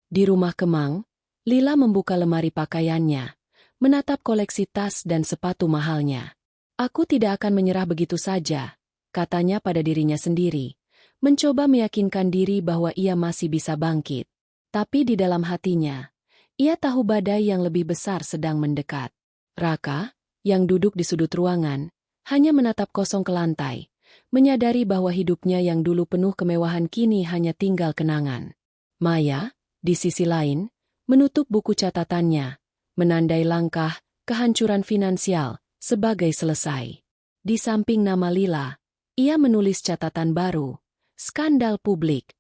Di rumah Kemang, Lila membuka lemari pakaiannya, menatap koleksi tas dan sepatu mahalnya. Aku tidak akan menyerah begitu saja, katanya pada dirinya sendiri, mencoba meyakinkan diri bahwa ia masih bisa bangkit. Tapi di dalam hatinya, ia tahu badai yang lebih besar sedang mendekat. Raka, yang duduk di sudut ruangan, hanya menatap kosong ke lantai, menyadari bahwa hidupnya yang dulu penuh kemewahan kini hanya tinggal kenangan. Maya, di sisi lain, menutup buku catatannya, menandai langkah kehancuran finansial sebagai selesai. Di samping nama Lila, ia menulis catatan baru, skandal publik.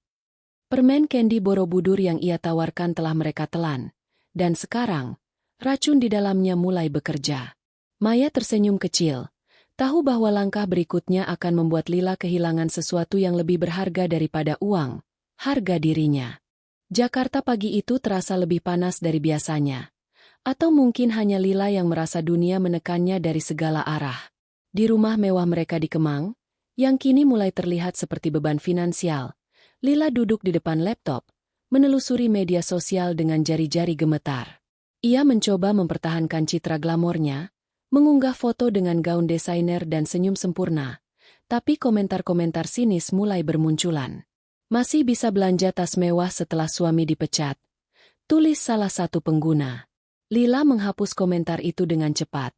Permen candy Borobudur yang ia tawarkan telah mereka telan, dan sekarang, racun di dalamnya mulai bekerja. Maya tersenyum kecil, tahu bahwa langkah berikutnya akan membuat Lila kehilangan sesuatu yang lebih berharga daripada uang, harga dirinya. Jakarta pagi itu terasa lebih panas dari biasanya. Atau mungkin hanya Lila yang merasa dunia menekannya dari segala arah. Di rumah mewah mereka di Kemang, yang kini mulai terlihat seperti beban finansial, Lila duduk di depan laptop, menelusuri media sosial dengan jari-jari gemetar. Ia mencoba mempertahankan citra glamornya, mengunggah foto dengan gaun desainer dan senyum sempurna, tapi komentar-komentar sinis mulai bermunculan. Masih bisa belanja tas mewah setelah suami dipecat, tulis salah satu pengguna. Lila menghapus komentar itu dengan cepat,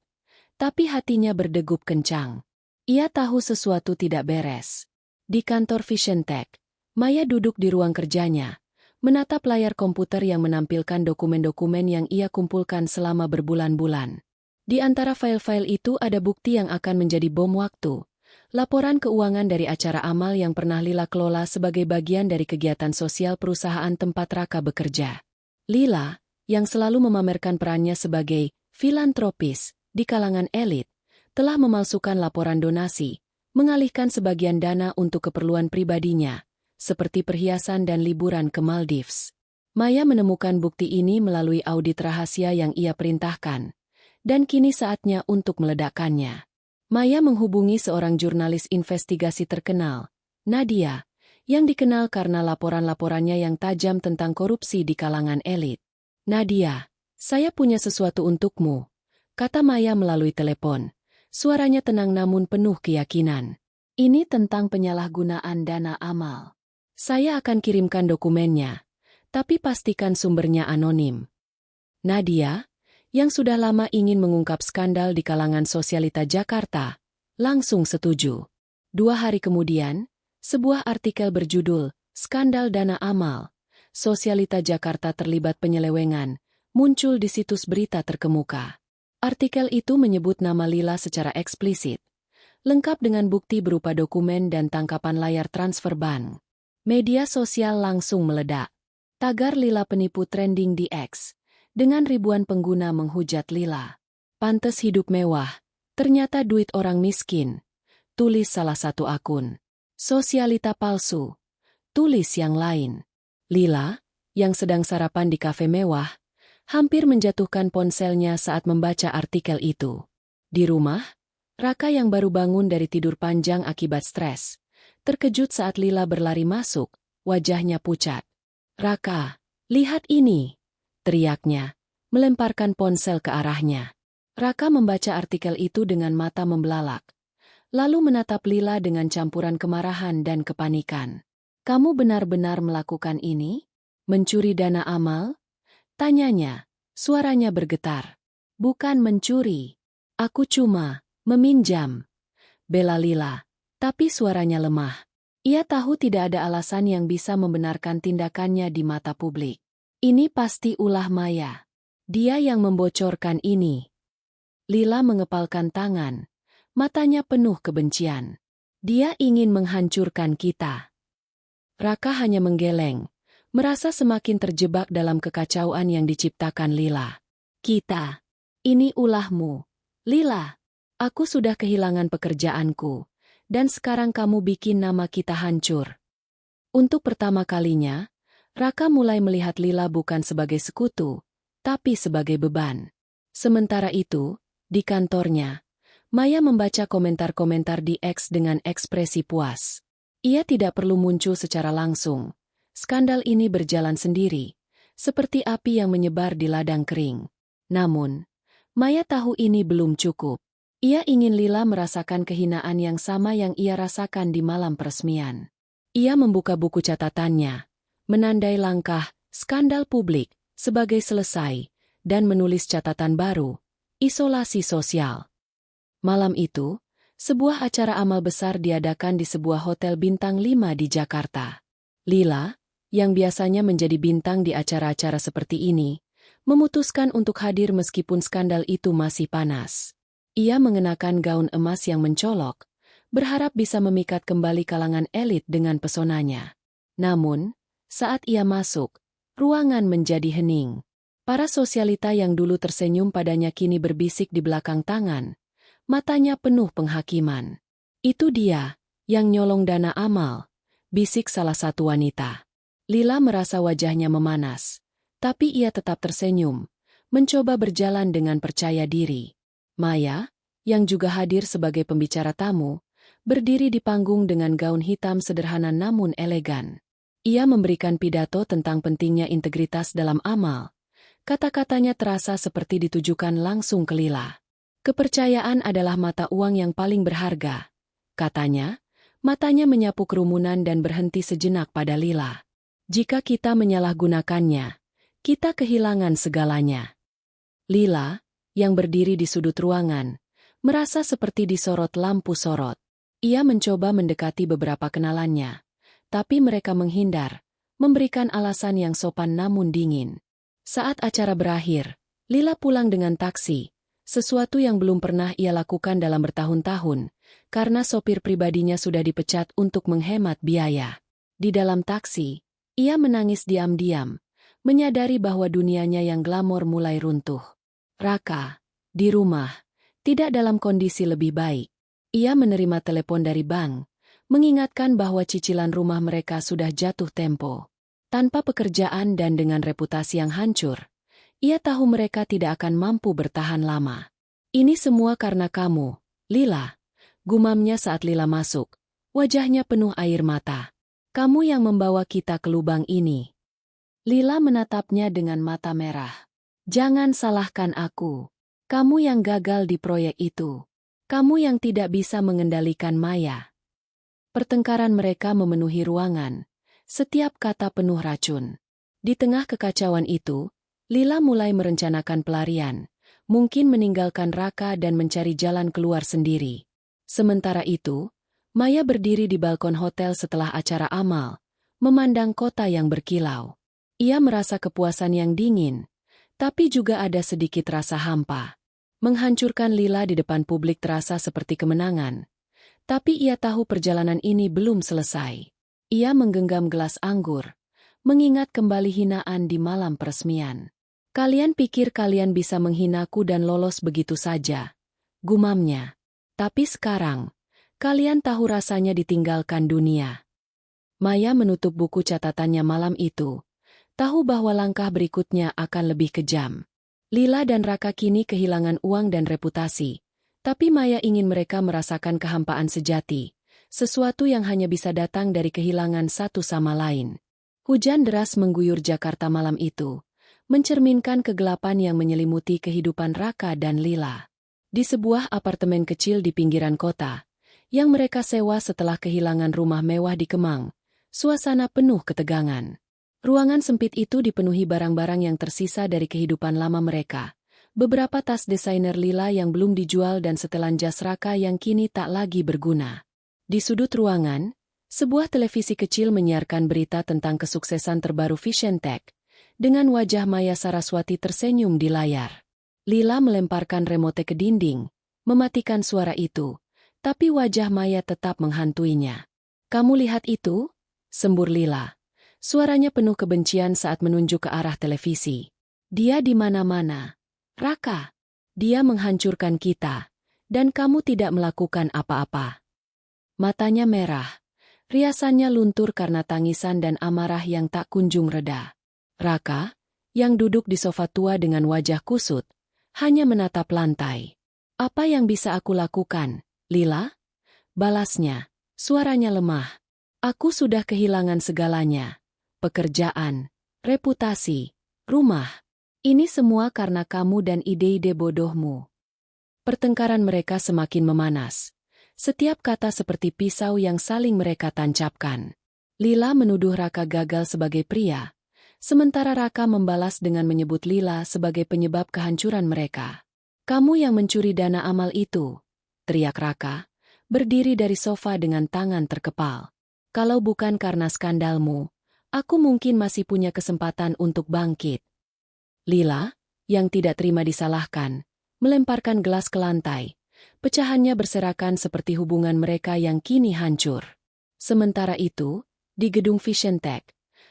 tapi hatinya berdegup kencang. Ia tahu sesuatu tidak beres. Di kantor Vision Tech, Maya duduk di ruang kerjanya, menatap layar komputer yang menampilkan dokumen-dokumen yang ia kumpulkan selama berbulan-bulan. Di antara file-file itu ada bukti yang akan menjadi bom waktu. Laporan keuangan dari acara amal yang pernah Lila kelola sebagai bagian dari kegiatan sosial perusahaan tempat Raka bekerja. Lila, yang selalu memamerkan perannya sebagai filantropis di kalangan elit, telah memalsukan laporan donasi, mengalihkan sebagian dana untuk keperluan pribadinya, seperti perhiasan dan liburan ke Maldives. Maya menemukan bukti ini melalui audit rahasia yang ia perintahkan, dan kini saatnya untuk meledakkannya. Maya menghubungi seorang jurnalis investigasi terkenal, Nadia, yang dikenal karena laporan-laporannya yang tajam tentang korupsi di kalangan elit. Nadia, saya punya sesuatu untukmu, kata Maya melalui telepon. Suaranya tenang namun penuh keyakinan. Ini tentang penyalahgunaan dana amal. Saya akan kirimkan dokumennya, tapi pastikan sumbernya anonim. Nadia, yang sudah lama ingin mengungkap skandal di kalangan sosialita Jakarta, langsung setuju. 2 hari kemudian, sebuah artikel berjudul, "Skandal Dana Amal, Sosialita Jakarta Terlibat Penyelewengan," muncul di situs berita terkemuka. Artikel itu menyebut nama Lila secara eksplisit, lengkap dengan bukti berupa dokumen dan tangkapan layar transfer bank. Media sosial langsung meledak. Tagar Lila penipu trending di X, dengan ribuan pengguna menghujat Lila. Pantes hidup mewah, ternyata duit orang miskin, tulis salah satu akun. Sosialita palsu, tulis yang lain. Lila, yang sedang sarapan di kafe mewah, hampir menjatuhkan ponselnya saat membaca artikel itu. Di rumah, Raka yang baru bangun dari tidur panjang akibat stres, terkejut saat Lila berlari masuk, wajahnya pucat. "Raka, lihat ini!" teriaknya, melemparkan ponsel ke arahnya. Raka membaca artikel itu dengan mata membelalak, lalu menatap Lila dengan campuran kemarahan dan kepanikan. "Kamu benar-benar melakukan ini? Mencuri dana amal?" tanyanya, suaranya bergetar. "Bukan mencuri. Aku cuma meminjam," bela Lila, tapi suaranya lemah. Ia tahu tidak ada alasan yang bisa membenarkan tindakannya di mata publik. Ini pasti ulah Maya. Dia yang membocorkan ini. Lila mengepalkan tangan, matanya penuh kebencian. Dia ingin menghancurkan kita. Raka hanya menggeleng, merasa semakin terjebak dalam kekacauan yang diciptakan Lila. Kita. Ini ulahmu. Lila. Aku sudah kehilangan pekerjaanku. Dan sekarang kamu bikin nama kita hancur. Untuk pertama kalinya, Raka mulai melihat Lila bukan sebagai sekutu, tapi sebagai beban. Sementara itu, di kantornya, Maya membaca komentar-komentar di X dengan ekspresi puas. Ia tidak perlu muncul secara langsung. Skandal ini berjalan sendiri, seperti api yang menyebar di ladang kering. Namun, Maya tahu ini belum cukup. Ia ingin Lila merasakan kehinaan yang sama yang ia rasakan di malam peresmian. Ia membuka buku catatannya, menandai langkah skandal publik sebagai selesai, dan menulis catatan baru, isolasi sosial. Malam itu, sebuah acara amal besar diadakan di sebuah hotel bintang 5 di Jakarta. Lila, yang biasanya menjadi bintang di acara-acara seperti ini, memutuskan untuk hadir meskipun skandal itu masih panas. Ia mengenakan gaun emas yang mencolok, berharap bisa memikat kembali kalangan elit dengan pesonanya. Namun, saat ia masuk, ruangan menjadi hening. Para sosialita yang dulu tersenyum padanya kini berbisik di belakang tangan, matanya penuh penghakiman. Itu dia, yang nyolong dana amal, bisik salah satu wanita. Lila merasa wajahnya memanas, tapi ia tetap tersenyum, mencoba berjalan dengan percaya diri. Maya, yang juga hadir sebagai pembicara tamu, berdiri di panggung dengan gaun hitam sederhana namun elegan. Ia memberikan pidato tentang pentingnya integritas dalam amal. Kata-katanya terasa seperti ditujukan langsung ke Lila. Kepercayaan adalah mata uang yang paling berharga, katanya. Matanya menyapu kerumunan dan berhenti sejenak pada Lila. Jika kita menyalahgunakannya, kita kehilangan segalanya. Lila, yang berdiri di sudut ruangan, merasa seperti disorot lampu sorot. Ia mencoba mendekati beberapa kenalannya, tapi mereka menghindar, memberikan alasan yang sopan namun dingin. Saat acara berakhir, Lila pulang dengan taksi. Sesuatu yang belum pernah ia lakukan dalam bertahun-tahun, karena sopir pribadinya sudah dipecat untuk menghemat biaya. Di dalam taksi, ia menangis diam-diam, menyadari bahwa dunianya yang glamor mulai runtuh. Raka, di rumah, tidak dalam kondisi lebih baik. Ia menerima telepon dari bank, mengingatkan bahwa cicilan rumah mereka sudah jatuh tempo. Tanpa pekerjaan dan dengan reputasi yang hancur, ia tahu mereka tidak akan mampu bertahan lama. Ini semua karena kamu, Lila, gumamnya saat Lila masuk. Wajahnya penuh air mata. Kamu yang membawa kita ke lubang ini. Lila menatapnya dengan mata merah. Jangan salahkan aku. Kamu yang gagal di proyek itu. Kamu yang tidak bisa mengendalikan Maya. Pertengkaran mereka memenuhi ruangan. Setiap kata penuh racun. Di tengah kekacauan itu, Lila mulai merencanakan pelarian, mungkin meninggalkan Raka dan mencari jalan keluar sendiri. Sementara itu, Maya berdiri di balkon hotel setelah acara amal, memandang kota yang berkilau. Ia merasa kepuasan yang dingin, tapi juga ada sedikit rasa hampa. Menghancurkan Lila di depan publik terasa seperti kemenangan, tapi ia tahu perjalanan ini belum selesai. Ia menggenggam gelas anggur, mengingat kembali hinaan di malam peresmian. Kalian pikir kalian bisa menghinaku dan lolos begitu saja, gumamnya. Tapi sekarang, kalian tahu rasanya ditinggalkan dunia. Maya menutup buku catatannya malam itu, tahu bahwa langkah berikutnya akan lebih kejam. Lila dan Raka kini kehilangan uang dan reputasi, tapi Maya ingin mereka merasakan kehampaan sejati, sesuatu yang hanya bisa datang dari kehilangan satu sama lain. Hujan deras mengguyur Jakarta malam itu, mencerminkan kegelapan yang menyelimuti kehidupan Raka dan Lila. Di sebuah apartemen kecil di pinggiran kota, yang mereka sewa setelah kehilangan rumah mewah di Kemang, suasana penuh ketegangan. Ruangan sempit itu dipenuhi barang-barang yang tersisa dari kehidupan lama mereka. Beberapa tas desainer Lila yang belum dijual dan setelan jas Raka yang kini tak lagi berguna. Di sudut ruangan, sebuah televisi kecil menyiarkan berita tentang kesuksesan terbaru Vision Tech. Dengan wajah Maya Saraswati tersenyum di layar. Lila melemparkan remote ke dinding, mematikan suara itu, tapi wajah Maya tetap menghantuinya. Kamu lihat itu? Sembur Lila. Suaranya penuh kebencian saat menunjuk ke arah televisi. Dia di mana-mana. Raka. Dia menghancurkan kita. Dan kamu tidak melakukan apa-apa. Matanya merah. Riasannya luntur karena tangisan dan amarah yang tak kunjung reda. Raka, yang duduk di sofa tua dengan wajah kusut, hanya menatap lantai. Apa yang bisa aku lakukan, Lila? Balasnya, suaranya lemah. Aku sudah kehilangan segalanya. Pekerjaan, reputasi, rumah. Ini semua karena kamu dan ide-ide bodohmu. Pertengkaran mereka semakin memanas. Setiap kata seperti pisau yang saling mereka tancapkan. Lila menuduh Raka gagal sebagai pria, sementara Raka membalas dengan menyebut Lila sebagai penyebab kehancuran mereka. Kamu yang mencuri dana amal itu, teriak Raka, berdiri dari sofa dengan tangan terkepal. Kalau bukan karena skandalmu, aku mungkin masih punya kesempatan untuk bangkit. Lila, yang tidak terima disalahkan, melemparkan gelas ke lantai. Pecahannya berserakan seperti hubungan mereka yang kini hancur. Sementara itu, di gedung Vision Tech,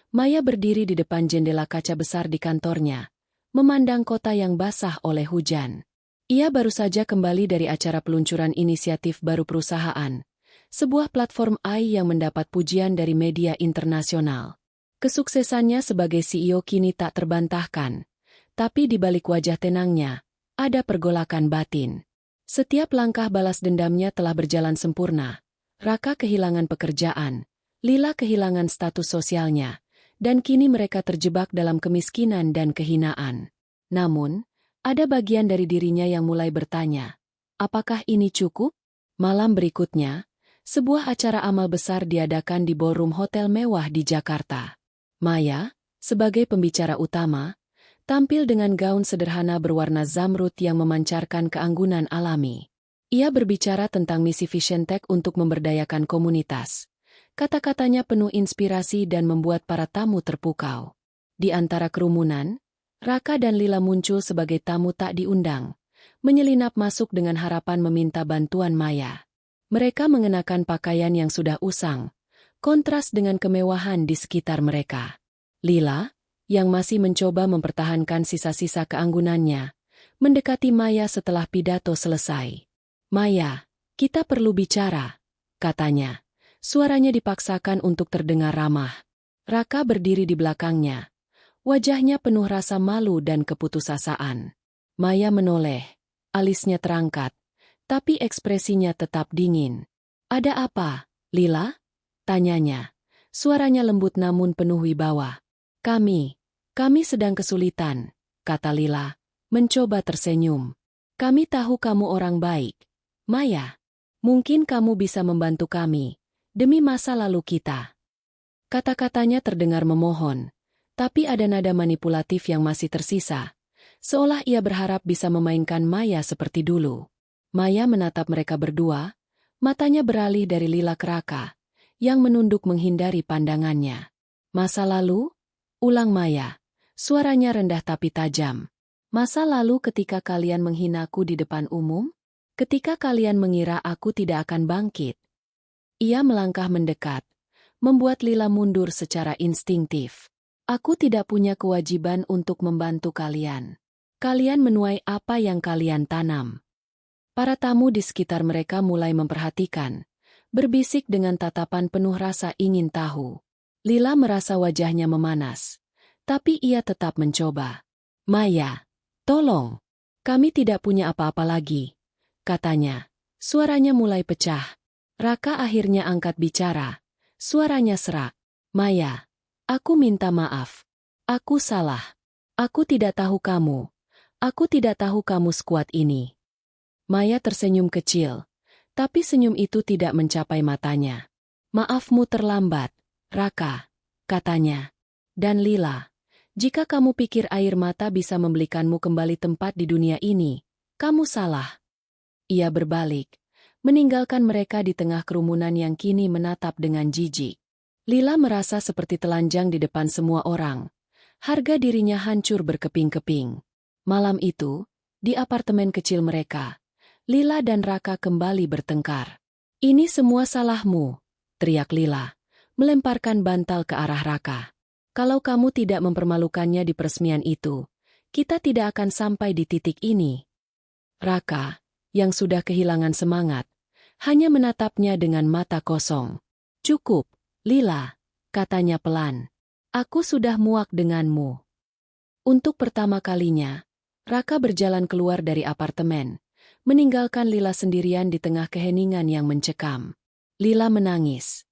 Maya berdiri di depan jendela kaca besar di kantornya, memandang kota yang basah oleh hujan. Ia baru saja kembali dari acara peluncuran inisiatif baru perusahaan, sebuah platform AI yang mendapat pujian dari media internasional. Kesuksesannya sebagai CEO kini tak terbantahkan, tapi di balik wajah tenangnya, ada pergolakan batin. Setiap langkah balas dendamnya telah berjalan sempurna. Raka kehilangan pekerjaan, Lila kehilangan status sosialnya, dan kini mereka terjebak dalam kemiskinan dan kehinaan. Namun, ada bagian dari dirinya yang mulai bertanya, apakah ini cukup? Malam berikutnya, sebuah acara amal besar diadakan di ballroom hotel mewah di Jakarta. Maya, sebagai pembicara utama, tampil dengan gaun sederhana berwarna zamrud yang memancarkan keanggunan alami. Ia berbicara tentang misi Vision Tech untuk memberdayakan komunitas. Kata-katanya penuh inspirasi dan membuat para tamu terpukau. Di antara kerumunan, Raka dan Lila muncul sebagai tamu tak diundang, menyelinap masuk dengan harapan meminta bantuan Maya. Mereka mengenakan pakaian yang sudah usang, kontras dengan kemewahan di sekitar mereka. Lila, yang masih mencoba mempertahankan sisa-sisa keanggunannya, mendekati Maya setelah pidato selesai. Maya, kita perlu bicara, katanya. Suaranya dipaksakan untuk terdengar ramah. Raka berdiri di belakangnya. Wajahnya penuh rasa malu dan keputusasaan. Maya menoleh, alisnya terangkat, tapi ekspresinya tetap dingin. Ada apa, Lila? Tanyanya. Suaranya lembut namun penuh wibawa. Kami sedang kesulitan, kata Lila, mencoba tersenyum. Kami tahu kamu orang baik. Maya, mungkin kamu bisa membantu kami, demi masa lalu kita. Kata-katanya terdengar memohon, tapi ada nada manipulatif yang masih tersisa, seolah ia berharap bisa memainkan Maya seperti dulu. Maya menatap mereka berdua, matanya beralih dari Lila ke Raka, yang menunduk menghindari pandangannya. Masa lalu? Ulang Maya, suaranya rendah tapi tajam. Masa lalu ketika kalian menghinaku di depan umum? Ketika kalian mengira aku tidak akan bangkit? Ia melangkah mendekat, membuat Lila mundur secara instingtif. Aku tidak punya kewajiban untuk membantu kalian. Kalian menuai apa yang kalian tanam. Para tamu di sekitar mereka mulai memperhatikan, berbisik dengan tatapan penuh rasa ingin tahu. Lila merasa wajahnya memanas, tapi ia tetap mencoba. Maya, tolong, kami tidak punya apa-apa lagi, katanya. Suaranya mulai pecah. Raka akhirnya angkat bicara, suaranya serak. Maya, aku minta maaf. Aku salah. Aku tidak tahu kamu. Aku tidak tahu kamu sekuat ini. Maya tersenyum kecil, tapi senyum itu tidak mencapai matanya. Maafmu terlambat, Raka, katanya. Dan Lila, jika kamu pikir air mata bisa membelikanmu kembali tempat di dunia ini, kamu salah. Ia berbalik, meninggalkan mereka di tengah kerumunan yang kini menatap dengan jijik. Lila merasa seperti telanjang di depan semua orang. Harga dirinya hancur berkeping-keping. Malam itu, di apartemen kecil mereka, Lila dan Raka kembali bertengkar. Ini semua salahmu, teriak Lila, melemparkan bantal ke arah Raka. Kalau kamu tidak mempermalukannya di peresmian itu, kita tidak akan sampai di titik ini. Raka, yang sudah kehilangan semangat, hanya menatapnya dengan mata kosong. Cukup, Lila, katanya pelan. Aku sudah muak denganmu. Untuk pertama kalinya, Raka berjalan keluar dari apartemen, meninggalkan Lila sendirian di tengah keheningan yang mencekam. Lila menangis.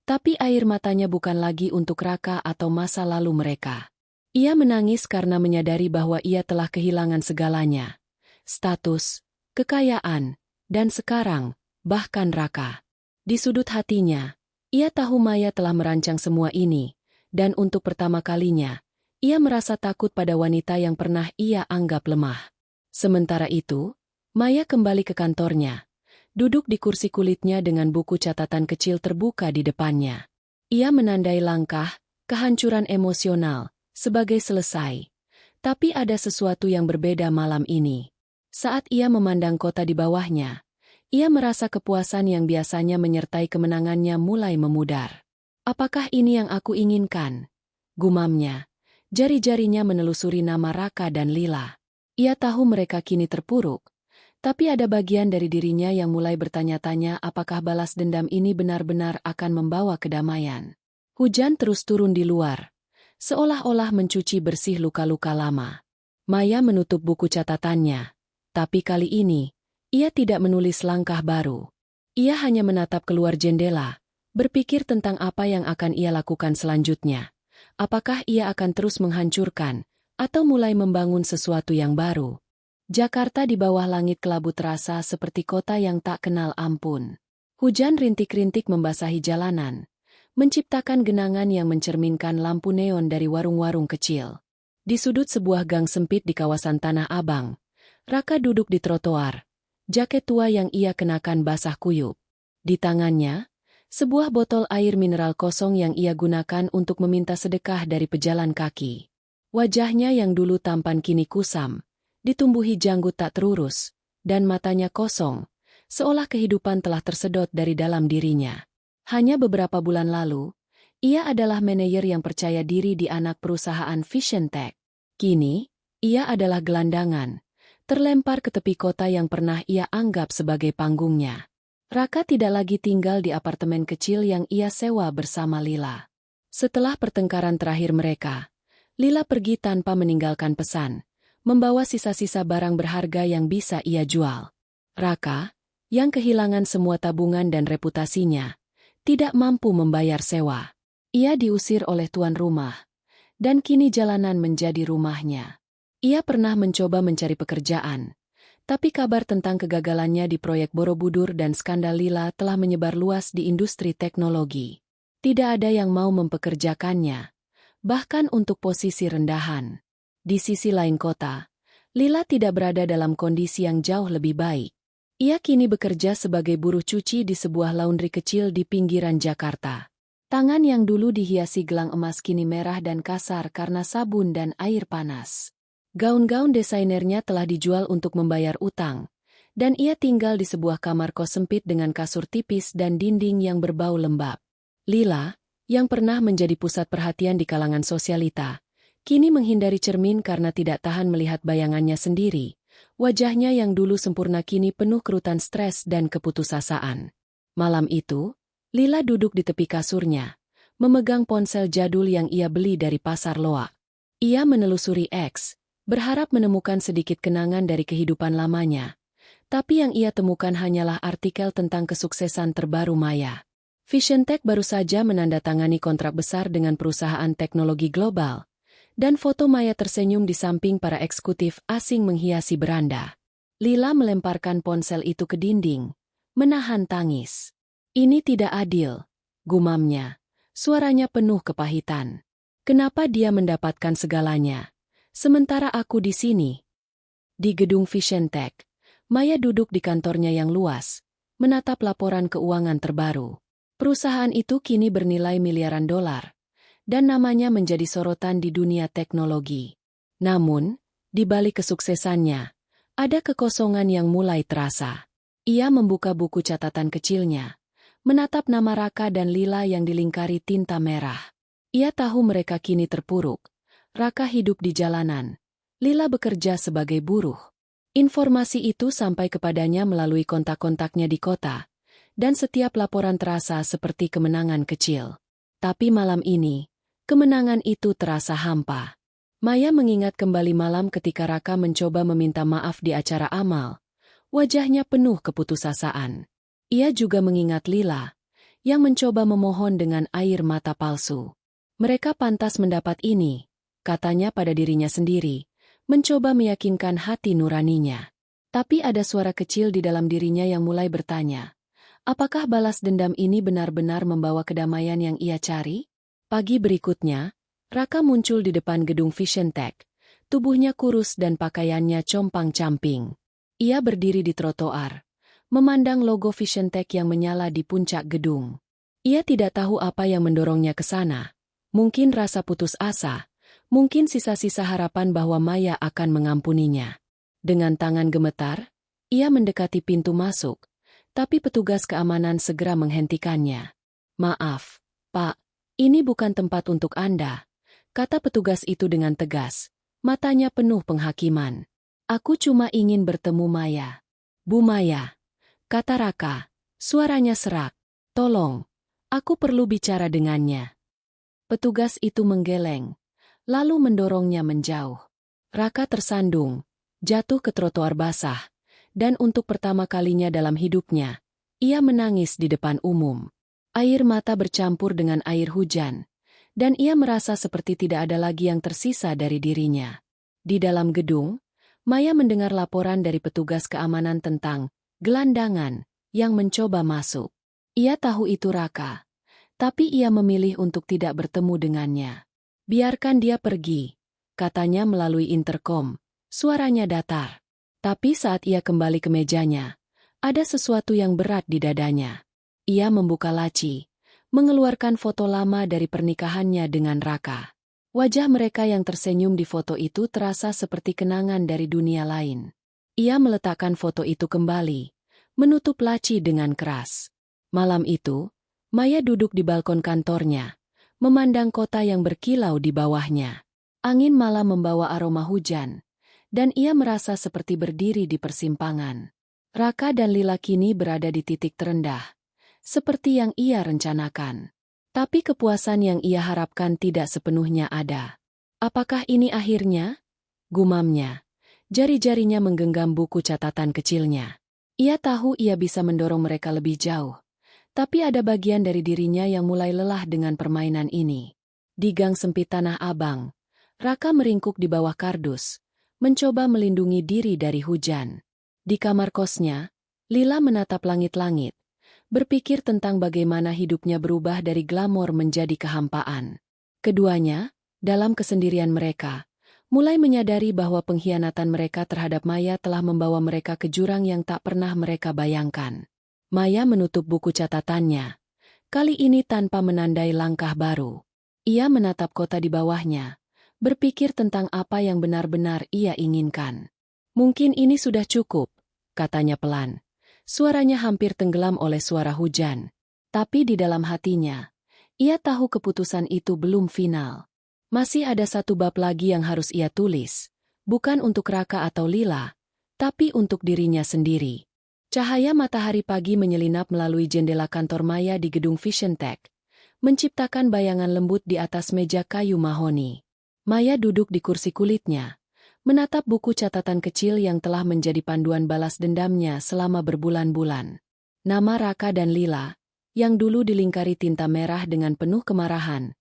Tapi air matanya bukan lagi untuk Raka atau masa lalu mereka. Ia menangis karena menyadari bahwa ia telah kehilangan segalanya. Status, kekayaan, dan sekarang, bahkan Raka. Di sudut hatinya, ia tahu Maya telah merancang semua ini, dan untuk pertama kalinya, ia merasa takut pada wanita yang pernah ia anggap lemah. Sementara itu, Maya kembali ke kantornya. Duduk di kursi kulitnya dengan buku catatan kecil terbuka di depannya. Ia menandai langkah, kehancuran emosional, sebagai selesai. Tapi ada sesuatu yang berbeda malam ini. Saat ia memandang kota di bawahnya, ia merasa kepuasan yang biasanya menyertai kemenangannya mulai memudar. Apakah ini yang aku inginkan? Gumamnya. Jari-jarinya menelusuri nama Raka dan Lila. Ia tahu mereka kini terpuruk. Tapi ada bagian dari dirinya yang mulai bertanya-tanya apakah balas dendam ini benar-benar akan membawa kedamaian. Hujan terus turun di luar, seolah-olah mencuci bersih luka-luka lama. Maya menutup buku catatannya, tapi kali ini, ia tidak menulis langkah baru. Ia hanya menatap keluar jendela, berpikir tentang apa yang akan ia lakukan selanjutnya. Apakah ia akan terus menghancurkan, atau mulai membangun sesuatu yang baru? Jakarta di bawah langit kelabu terasa seperti kota yang tak kenal ampun. Hujan rintik-rintik membasahi jalanan, menciptakan genangan yang mencerminkan lampu neon dari warung-warung kecil. Di sudut sebuah gang sempit di kawasan Tanah Abang, Raka duduk di trotoar, jaket tua yang ia kenakan basah kuyup. Di tangannya, sebuah botol air mineral kosong yang ia gunakan untuk meminta sedekah dari pejalan kaki. Wajahnya yang dulu tampan kini kusam, ditumbuhi janggut tak terurus, dan matanya kosong, seolah kehidupan telah tersedot dari dalam dirinya. Hanya beberapa bulan lalu, ia adalah manajer yang percaya diri di anak perusahaan Vision Tech. Kini, ia adalah gelandangan, terlempar ke tepi kota yang pernah ia anggap sebagai panggungnya. Raka tidak lagi tinggal di apartemen kecil yang ia sewa bersama Lila. Setelah pertengkaran terakhir mereka, Lila pergi tanpa meninggalkan pesan, membawa sisa-sisa barang berharga yang bisa ia jual. Raka, yang kehilangan semua tabungan dan reputasinya, tidak mampu membayar sewa. Ia diusir oleh tuan rumah, dan kini jalanan menjadi rumahnya. Ia pernah mencoba mencari pekerjaan, tapi kabar tentang kegagalannya di proyek Borobudur dan skandal Lila telah menyebar luas di industri teknologi. Tidak ada yang mau mempekerjakannya, bahkan untuk posisi rendahan. Di sisi lain kota, Lila tidak berada dalam kondisi yang jauh lebih baik. Ia kini bekerja sebagai buruh cuci di sebuah laundry kecil di pinggiran Jakarta. Tangan yang dulu dihiasi gelang emas kini merah dan kasar karena sabun dan air panas. Gaun-gaun desainernya telah dijual untuk membayar utang, dan ia tinggal di sebuah kamar kos sempit dengan kasur tipis dan dinding yang berbau lembab. Lila, yang pernah menjadi pusat perhatian di kalangan sosialita, kini menghindari cermin karena tidak tahan melihat bayangannya sendiri. Wajahnya yang dulu sempurna kini penuh kerutan stres dan keputusasaan. Malam itu, Lila duduk di tepi kasurnya, memegang ponsel jadul yang ia beli dari pasar loak. Ia menelusuri X, berharap menemukan sedikit kenangan dari kehidupan lamanya. Tapi yang ia temukan hanyalah artikel tentang kesuksesan terbaru Maya. Vision Tech baru saja menandatangani kontrak besar dengan perusahaan teknologi global. Dan foto Maya tersenyum di samping para eksekutif asing menghiasi beranda. Lila melemparkan ponsel itu ke dinding, menahan tangis. Ini tidak adil, gumamnya. Suaranya penuh kepahitan. Kenapa dia mendapatkan segalanya, sementara aku di sini? Di gedung Vision Tech, Maya duduk di kantornya yang luas, menatap laporan keuangan terbaru. Perusahaan itu kini bernilai miliaran dolar. Dan namanya menjadi sorotan di dunia teknologi. Namun, di balik kesuksesannya, ada kekosongan yang mulai terasa. Ia membuka buku catatan kecilnya, menatap nama Raka dan Lila yang dilingkari tinta merah. Ia tahu mereka kini terpuruk. Raka hidup di jalanan. Lila bekerja sebagai buruh. Informasi itu sampai kepadanya melalui kontak-kontaknya di kota, dan setiap laporan terasa seperti kemenangan kecil. Tapi malam ini, kemenangan itu terasa hampa. Maya mengingat kembali malam ketika Raka mencoba meminta maaf di acara amal. Wajahnya penuh keputusasaan. Ia juga mengingat Lila, yang mencoba memohon dengan air mata palsu. Mereka pantas mendapat ini, katanya pada dirinya sendiri, mencoba meyakinkan hati nuraninya. Tapi ada suara kecil di dalam dirinya yang mulai bertanya, apakah balas dendam ini benar-benar membawa kedamaian yang ia cari? Pagi berikutnya, Raka muncul di depan gedung Vision Tech. Tubuhnya kurus dan pakaiannya compang-camping. Ia berdiri di trotoar, memandang logo Vision Tech yang menyala di puncak gedung. Ia tidak tahu apa yang mendorongnya ke sana. Mungkin rasa putus asa, mungkin sisa-sisa harapan bahwa Maya akan mengampuninya. Dengan tangan gemetar, ia mendekati pintu masuk, tapi petugas keamanan segera menghentikannya. "Maaf, Pak, ini bukan tempat untuk Anda," kata petugas itu dengan tegas, matanya penuh penghakiman. "Aku cuma ingin bertemu Maya." "Bu Maya," kata Raka, suaranya serak. "Tolong, aku perlu bicara dengannya." Petugas itu menggeleng, lalu mendorongnya menjauh. Raka tersandung, jatuh ke trotoar basah, dan untuk pertama kalinya dalam hidupnya, ia menangis di depan umum. Air mata bercampur dengan air hujan, dan ia merasa seperti tidak ada lagi yang tersisa dari dirinya. Di dalam gedung, Maya mendengar laporan dari petugas keamanan tentang gelandangan yang mencoba masuk. Ia tahu itu Raka, tapi ia memilih untuk tidak bertemu dengannya. "Biarkan dia pergi," katanya melalui interkom, suaranya datar. Tapi saat ia kembali ke mejanya, ada sesuatu yang berat di dadanya. Ia membuka laci, mengeluarkan foto lama dari pernikahannya dengan Raka. Wajah mereka yang tersenyum di foto itu terasa seperti kenangan dari dunia lain. Ia meletakkan foto itu kembali, menutup laci dengan keras. Malam itu, Maya duduk di balkon kantornya, memandang kota yang berkilau di bawahnya. Angin malam membawa aroma hujan, dan ia merasa seperti berdiri di persimpangan. Raka dan Lila kini berada di titik terendah, seperti yang ia rencanakan. Tapi kepuasan yang ia harapkan tidak sepenuhnya ada. "Apakah ini akhirnya?" gumamnya. Jari-jarinya menggenggam buku catatan kecilnya. Ia tahu ia bisa mendorong mereka lebih jauh. Tapi ada bagian dari dirinya yang mulai lelah dengan permainan ini. Di gang sempit Tanah Abang, Raka meringkuk di bawah kardus, mencoba melindungi diri dari hujan. Di kamar kosnya, Lila menatap langit-langit, berpikir tentang bagaimana hidupnya berubah dari glamor menjadi kehampaan. Keduanya, dalam kesendirian mereka, mulai menyadari bahwa pengkhianatan mereka terhadap Maya telah membawa mereka ke jurang yang tak pernah mereka bayangkan. Maya menutup buku catatannya, kali ini tanpa menandai langkah baru. Ia menatap kota di bawahnya, berpikir tentang apa yang benar-benar ia inginkan. "Mungkin ini sudah cukup," katanya pelan. Suaranya hampir tenggelam oleh suara hujan. Tapi di dalam hatinya, ia tahu keputusan itu belum final. Masih ada satu bab lagi yang harus ia tulis, bukan untuk Raka atau Lila, tapi untuk dirinya sendiri. Cahaya matahari pagi menyelinap melalui jendela kantor Maya di gedung Vision Tech, menciptakan bayangan lembut di atas meja kayu mahoni. Maya duduk di kursi kulitnya, menatap buku catatan kecil yang telah menjadi panduan balas dendamnya selama berbulan-bulan. Nama Raka dan Lila, yang dulu dilingkari tinta merah dengan penuh kemarahan,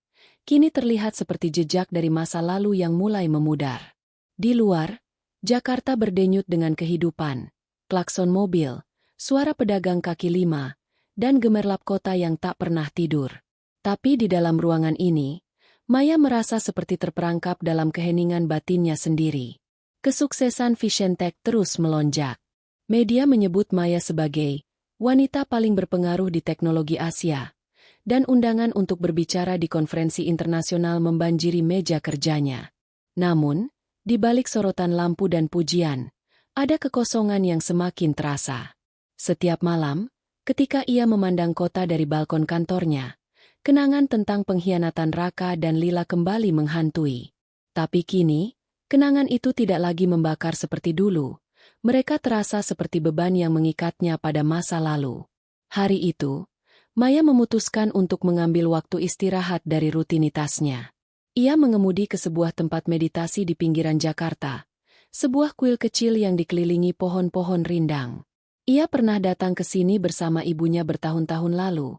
kini terlihat seperti jejak dari masa lalu yang mulai memudar. Di luar, Jakarta berdenyut dengan kehidupan, klakson mobil, suara pedagang kaki lima, dan gemerlap kota yang tak pernah tidur. Tapi di dalam ruangan ini, Maya merasa seperti terperangkap dalam keheningan batinnya sendiri. Kesuksesan Vision Tech terus melonjak. Media menyebut Maya sebagai wanita paling berpengaruh di teknologi Asia, dan undangan untuk berbicara di konferensi internasional membanjiri meja kerjanya. Namun, di balik sorotan lampu dan pujian, ada kekosongan yang semakin terasa. Setiap malam, Ketika ia memandang kota dari balkon kantornya, kenangan tentang pengkhianatan Raka dan Lila kembali menghantui. Tapi kini, kenangan itu tidak lagi membakar seperti dulu. Mereka terasa seperti beban yang mengikatnya pada masa lalu. Hari itu, Maya memutuskan untuk mengambil waktu istirahat dari rutinitasnya. Ia mengemudi ke sebuah tempat meditasi di pinggiran Jakarta, sebuah kuil kecil yang dikelilingi pohon-pohon rindang. Ia pernah datang ke sini bersama ibunya bertahun-tahun lalu,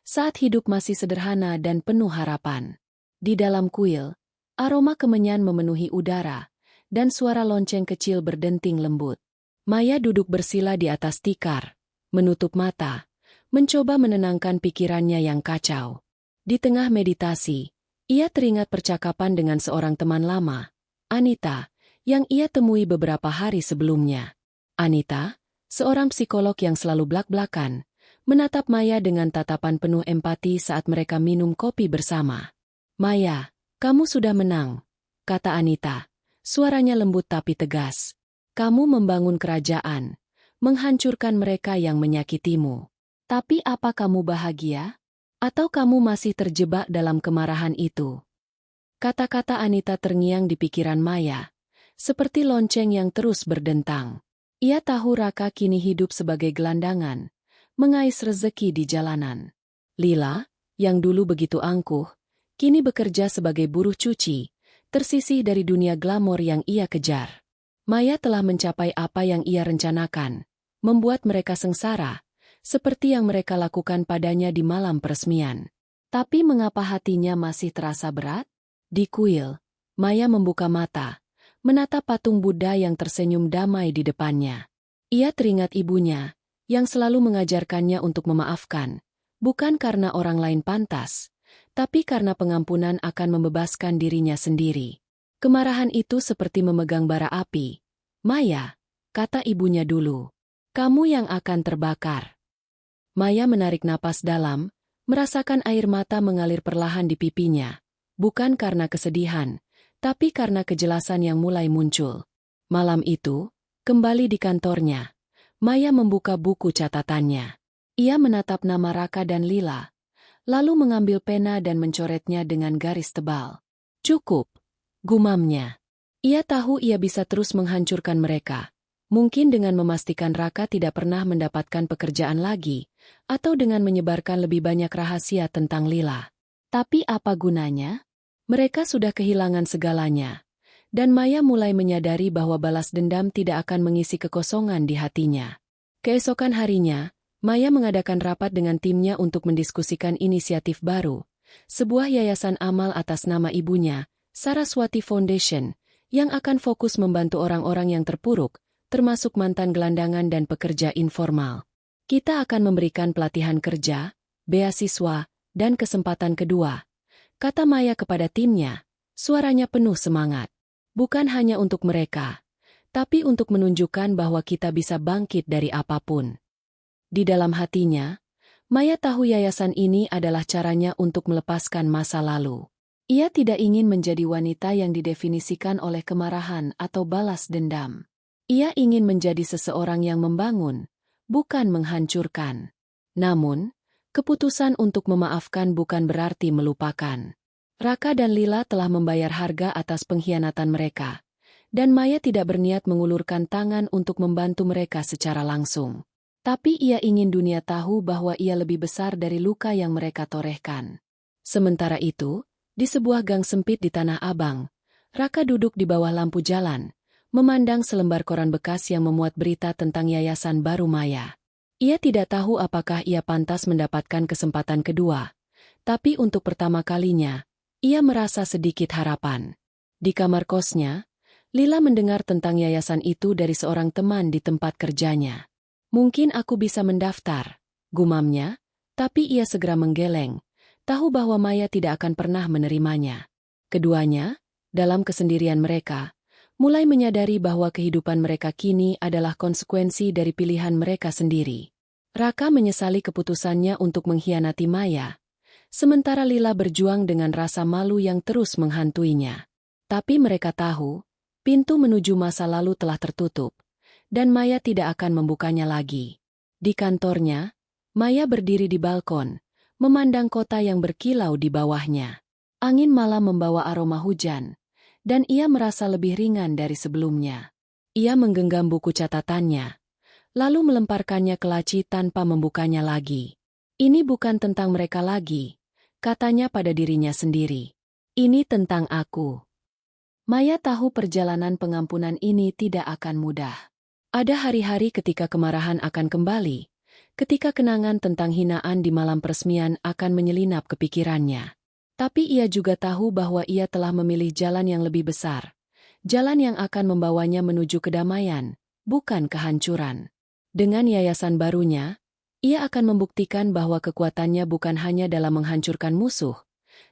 saat hidup masih sederhana dan penuh harapan. Di dalam kuil, aroma kemenyan memenuhi udara, dan suara lonceng kecil berdenting lembut. Maya duduk bersila di atas tikar, menutup mata, mencoba menenangkan pikirannya yang kacau. Di tengah meditasi, ia teringat percakapan dengan seorang teman lama, Anita, yang ia temui beberapa hari sebelumnya. Anita, seorang psikolog yang selalu blak-blakan, menatap Maya dengan tatapan penuh empati saat mereka minum kopi bersama. "Maya, kamu sudah menang," kata Anita. Suaranya lembut tapi tegas. "Kamu membangun kerajaan, menghancurkan mereka yang menyakitimu. Tapi apa kamu bahagia? Atau kamu masih terjebak dalam kemarahan itu?" Kata-kata Anita terngiang di pikiran Maya, seperti lonceng yang terus berdentang. Ia tahu Raka kini hidup sebagai gelandangan, mengais rezeki di jalanan. Lila, yang dulu begitu angkuh, kini bekerja sebagai buruh cuci, tersisih dari dunia glamor yang ia kejar. Maya telah mencapai apa yang ia rencanakan, membuat mereka sengsara, seperti yang mereka lakukan padanya di malam peresmian. Tapi mengapa hatinya masih terasa berat? Di kuil, Maya membuka mata, menatap patung Buddha yang tersenyum damai di depannya. Ia teringat ibunya, yang selalu mengajarkannya untuk memaafkan, bukan karena orang lain pantas, tapi karena pengampunan akan membebaskan dirinya sendiri. Kemarahan itu seperti memegang bara api. "Maya," kata ibunya dulu, "kamu yang akan terbakar." Maya menarik napas dalam, merasakan air mata mengalir perlahan di pipinya, bukan karena kesedihan, tapi karena kejelasan yang mulai muncul. Malam itu, kembali di kantornya, Maya membuka buku catatannya. Ia menatap nama Raka dan Lila, lalu mengambil pena dan mencoretnya dengan garis tebal. "Cukup," gumamnya. Ia tahu ia bisa terus menghancurkan mereka, mungkin dengan memastikan Raka tidak pernah mendapatkan pekerjaan lagi, atau dengan menyebarkan lebih banyak rahasia tentang Lila. Tapi apa gunanya? Mereka sudah kehilangan segalanya, dan Maya mulai menyadari bahwa balas dendam tidak akan mengisi kekosongan di hatinya. Keesokan harinya, Maya mengadakan rapat dengan timnya untuk mendiskusikan inisiatif baru, sebuah yayasan amal atas nama ibunya, Saraswati Foundation, yang akan fokus membantu orang-orang yang terpuruk, termasuk mantan gelandangan dan pekerja informal. "Kita akan memberikan pelatihan kerja, beasiswa, dan kesempatan kedua," kata Maya kepada timnya, suaranya penuh semangat. "Bukan hanya untuk mereka, tapi untuk menunjukkan bahwa kita bisa bangkit dari apapun." Di dalam hatinya, Maya tahu yayasan ini adalah caranya untuk melepaskan masa lalu. Ia tidak ingin menjadi wanita yang didefinisikan oleh kemarahan atau balas dendam. Ia ingin menjadi seseorang yang membangun, bukan menghancurkan. Namun, keputusan untuk memaafkan bukan berarti melupakan. Raka dan Lila telah membayar harga atas pengkhianatan mereka, dan Maya tidak berniat mengulurkan tangan untuk membantu mereka secara langsung. Tapi ia ingin dunia tahu bahwa ia lebih besar dari luka yang mereka torehkan. Sementara itu, di sebuah gang sempit di Tanah Abang, Raka duduk di bawah lampu jalan, memandang selembar koran bekas yang memuat berita tentang yayasan baru Maya. Ia tidak tahu apakah ia pantas mendapatkan kesempatan kedua, tapi untuk pertama kalinya, ia merasa sedikit harapan. Di kamar kosnya, Lila mendengar tentang yayasan itu dari seorang teman di tempat kerjanya. "Mungkin aku bisa mendaftar," gumamnya, tapi ia segera menggeleng, tahu bahwa Maya tidak akan pernah menerimanya. Keduanya, dalam kesendirian mereka, mulai menyadari bahwa kehidupan mereka kini adalah konsekuensi dari pilihan mereka sendiri. Raka menyesali keputusannya untuk mengkhianati Maya, sementara Lila berjuang dengan rasa malu yang terus menghantuinya. Tapi mereka tahu, pintu menuju masa lalu telah tertutup, dan Maya tidak akan membukanya lagi. Di kantornya, Maya berdiri di balkon, memandang kota yang berkilau di bawahnya. Angin malam membawa aroma hujan, dan ia merasa lebih ringan dari sebelumnya. Ia menggenggam buku catatannya, lalu melemparkannya ke laci tanpa membukanya lagi. Ini bukan tentang mereka lagi, katanya pada dirinya sendiri. Ini tentang aku. Maya tahu perjalanan pengampunan ini tidak akan mudah. Ada hari-hari ketika kemarahan akan kembali, ketika kenangan tentang hinaan di malam peresmian akan menyelinap ke pikirannya. Tapi ia juga tahu bahwa ia telah memilih jalan yang lebih besar. Jalan yang akan membawanya menuju kedamaian, bukan kehancuran. Dengan yayasan barunya, ia akan membuktikan bahwa kekuatannya bukan hanya dalam menghancurkan musuh,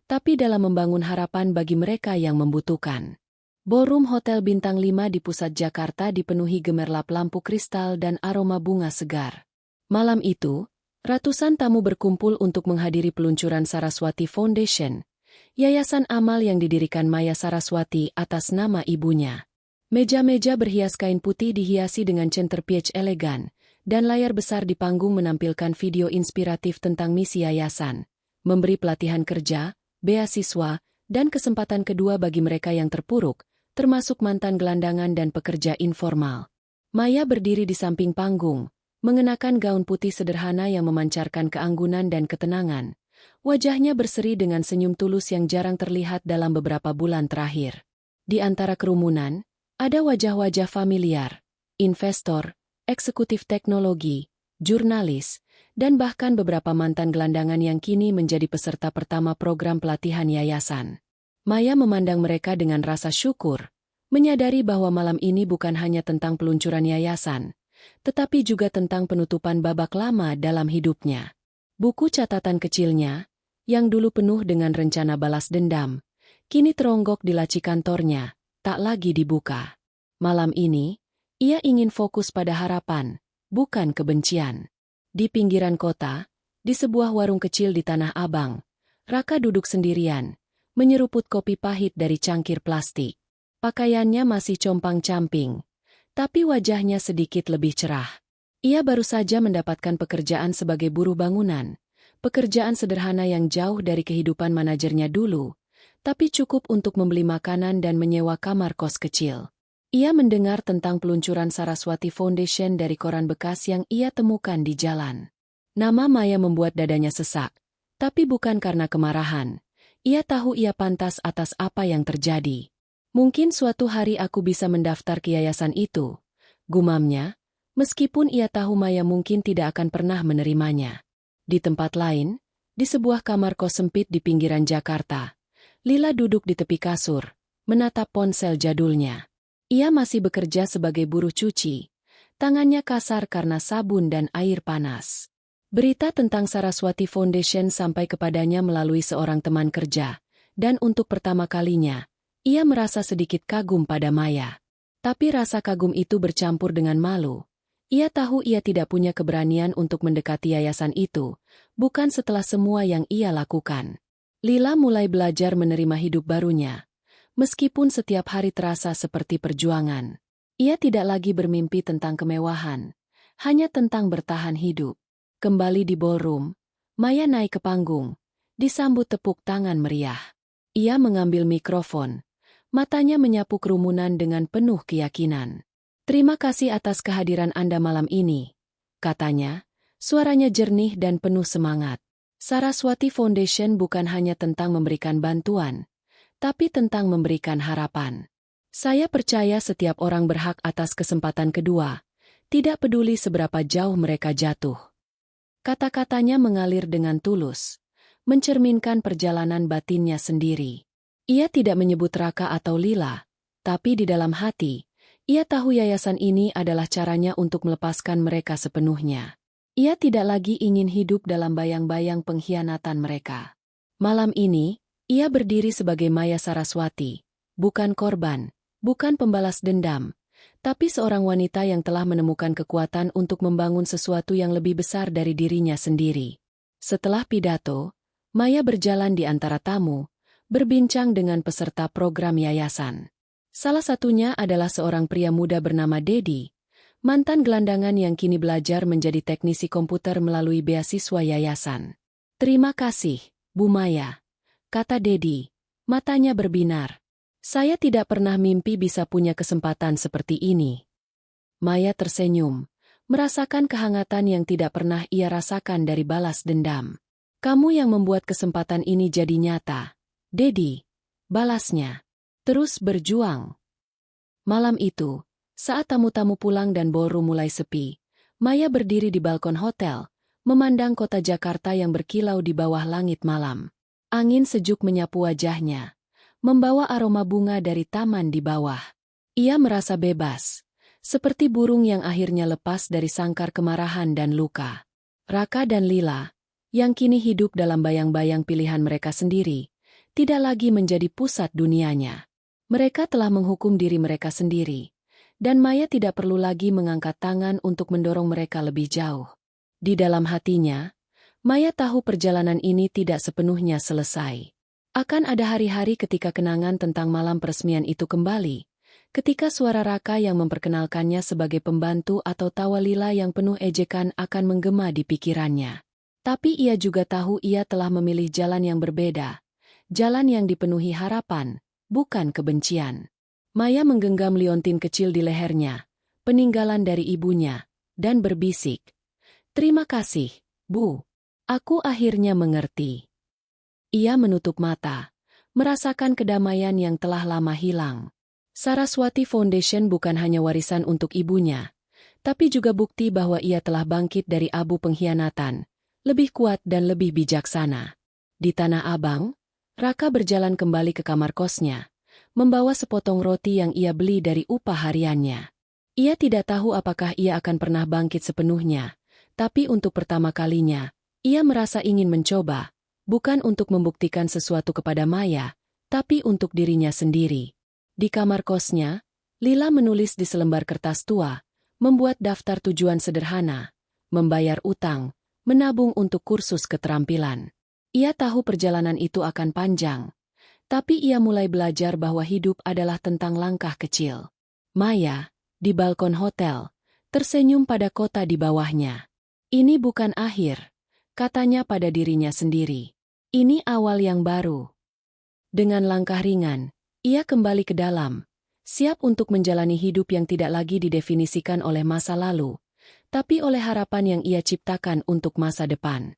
tapi dalam membangun harapan bagi mereka yang membutuhkan. Ballroom Hotel Bintang 5 di pusat Jakarta dipenuhi gemerlap lampu kristal dan aroma bunga segar. Malam itu, ratusan tamu berkumpul untuk menghadiri peluncuran Saraswati Foundation, yayasan amal yang didirikan Maya Saraswati atas nama ibunya. Meja-meja berhias kain putih dihiasi dengan centerpiece elegan, dan layar besar di panggung menampilkan video inspiratif tentang misi yayasan, memberi pelatihan kerja, beasiswa, dan kesempatan kedua bagi mereka yang terpuruk, termasuk mantan gelandangan dan pekerja informal. Maya berdiri di samping panggung, mengenakan gaun putih sederhana yang memancarkan keanggunan dan ketenangan. Wajahnya berseri dengan senyum tulus yang jarang terlihat dalam beberapa bulan terakhir. Di antara kerumunan, ada wajah-wajah familiar, investor, eksekutif teknologi, jurnalis, dan bahkan beberapa mantan gelandangan yang kini menjadi peserta pertama program pelatihan yayasan. Maya memandang mereka dengan rasa syukur, menyadari bahwa malam ini bukan hanya tentang peluncuran yayasan, tetapi juga tentang penutupan babak lama dalam hidupnya. Buku catatan kecilnya, yang dulu penuh dengan rencana balas dendam, kini teronggok di laci kantornya, tak lagi dibuka. Malam ini, ia ingin fokus pada harapan, bukan kebencian. Di pinggiran kota, di sebuah warung kecil di Tanah Abang, Raka duduk sendirian, menyeruput kopi pahit dari cangkir plastik. Pakaiannya masih compang-camping, tapi wajahnya sedikit lebih cerah. Ia baru saja mendapatkan pekerjaan sebagai buruh bangunan, pekerjaan sederhana yang jauh dari kehidupan manajernya dulu, tapi cukup untuk membeli makanan dan menyewa kamar kos kecil. Ia mendengar tentang peluncuran Saraswati Foundation dari koran bekas yang ia temukan di jalan. Nama Maya membuat dadanya sesak, tapi bukan karena kemarahan. Ia tahu ia pantas atas apa yang terjadi. Mungkin suatu hari aku bisa mendaftar ke yayasan itu, gumamnya, meskipun ia tahu Maya mungkin tidak akan pernah menerimanya. Di tempat lain, di sebuah kamar kos sempit di pinggiran Jakarta, Lila duduk di tepi kasur, menatap ponsel jadulnya. Ia masih bekerja sebagai buruh cuci, tangannya kasar karena sabun dan air panas. Berita tentang Saraswati Foundation sampai kepadanya melalui seorang teman kerja, dan untuk pertama kalinya, ia merasa sedikit kagum pada Maya. Tapi rasa kagum itu bercampur dengan malu. Ia tahu ia tidak punya keberanian untuk mendekati yayasan itu, bukan setelah semua yang ia lakukan. Lila mulai belajar menerima hidup barunya. Meskipun setiap hari terasa seperti perjuangan. Ia tidak lagi bermimpi tentang kemewahan, hanya tentang bertahan hidup. Kembali di ballroom, Maya naik ke panggung, disambut tepuk tangan meriah. Ia mengambil mikrofon. Matanya menyapu kerumunan dengan penuh keyakinan. "Terima kasih atas kehadiran Anda malam ini," katanya, suaranya jernih dan penuh semangat. Saraswati Foundation bukan hanya tentang memberikan bantuan, tapi tentang memberikan harapan. Saya percaya setiap orang berhak atas kesempatan kedua, tidak peduli seberapa jauh mereka jatuh. Kata-katanya mengalir dengan tulus, mencerminkan perjalanan batinnya sendiri. Ia tidak menyebut Raka atau Lila, tapi di dalam hati, ia tahu yayasan ini adalah caranya untuk melepaskan mereka sepenuhnya. Ia tidak lagi ingin hidup dalam bayang-bayang pengkhianatan mereka. Malam ini, ia berdiri sebagai Maya Saraswati, bukan korban, bukan pembalas dendam, tapi seorang wanita yang telah menemukan kekuatan untuk membangun sesuatu yang lebih besar dari dirinya sendiri. Setelah pidato, Maya berjalan di antara tamu, berbincang dengan peserta program yayasan. Salah satunya adalah seorang pria muda bernama Dedi, mantan gelandangan yang kini belajar menjadi teknisi komputer melalui beasiswa yayasan. "Terima kasih, Bu Maya," kata Dedi. Matanya berbinar. "Saya tidak pernah mimpi bisa punya kesempatan seperti ini." Maya tersenyum, merasakan kehangatan yang tidak pernah ia rasakan dari balas dendam. "Kamu yang membuat kesempatan ini jadi nyata, Dedi," balasnya. "Terus berjuang." Malam itu, saat tamu-tamu pulang dan ballroom mulai sepi, Maya berdiri di balkon hotel, memandang kota Jakarta yang berkilau di bawah langit malam. Angin sejuk menyapu wajahnya, membawa aroma bunga dari taman di bawah. Ia merasa bebas, seperti burung yang akhirnya lepas dari sangkar kemarahan dan luka. Raka dan Lila, yang kini hidup dalam bayang-bayang pilihan mereka sendiri, tidak lagi menjadi pusat dunianya. Mereka telah menghukum diri mereka sendiri. Dan Maya tidak perlu lagi mengangkat tangan untuk mendorong mereka lebih jauh. Di dalam hatinya, Maya tahu perjalanan ini tidak sepenuhnya selesai. Akan ada hari-hari ketika kenangan tentang malam peresmian itu kembali, ketika suara Raka yang memperkenalkannya sebagai pembantu atau tawa Lila yang penuh ejekan akan menggema di pikirannya. Tapi ia juga tahu ia telah memilih jalan yang berbeda, jalan yang dipenuhi harapan, bukan kebencian. Maya menggenggam liontin kecil di lehernya, peninggalan dari ibunya, dan berbisik, "Terima kasih, Bu. Aku akhirnya mengerti." Ia menutup mata, merasakan kedamaian yang telah lama hilang. Saraswati Foundation bukan hanya warisan untuk ibunya, tapi juga bukti bahwa ia telah bangkit dari abu pengkhianatan, lebih kuat dan lebih bijaksana. Di Tanah Abang, Raka berjalan kembali ke kamar kosnya, membawa sepotong roti yang ia beli dari upah hariannya. Ia tidak tahu apakah ia akan pernah bangkit sepenuhnya, tapi untuk pertama kalinya, ia merasa ingin mencoba, bukan untuk membuktikan sesuatu kepada Maya, tapi untuk dirinya sendiri. Di kamar kosnya, Lila menulis di selembar kertas tua, membuat daftar tujuan sederhana, membayar utang, menabung untuk kursus keterampilan. Ia tahu perjalanan itu akan panjang. Tapi ia mulai belajar bahwa hidup adalah tentang langkah kecil. Maya, di balkon hotel, tersenyum pada kota di bawahnya. "Ini bukan akhir," katanya pada dirinya sendiri. "Ini awal yang baru." Dengan langkah ringan, ia kembali ke dalam, siap untuk menjalani hidup yang tidak lagi didefinisikan oleh masa lalu, tapi oleh harapan yang ia ciptakan untuk masa depan.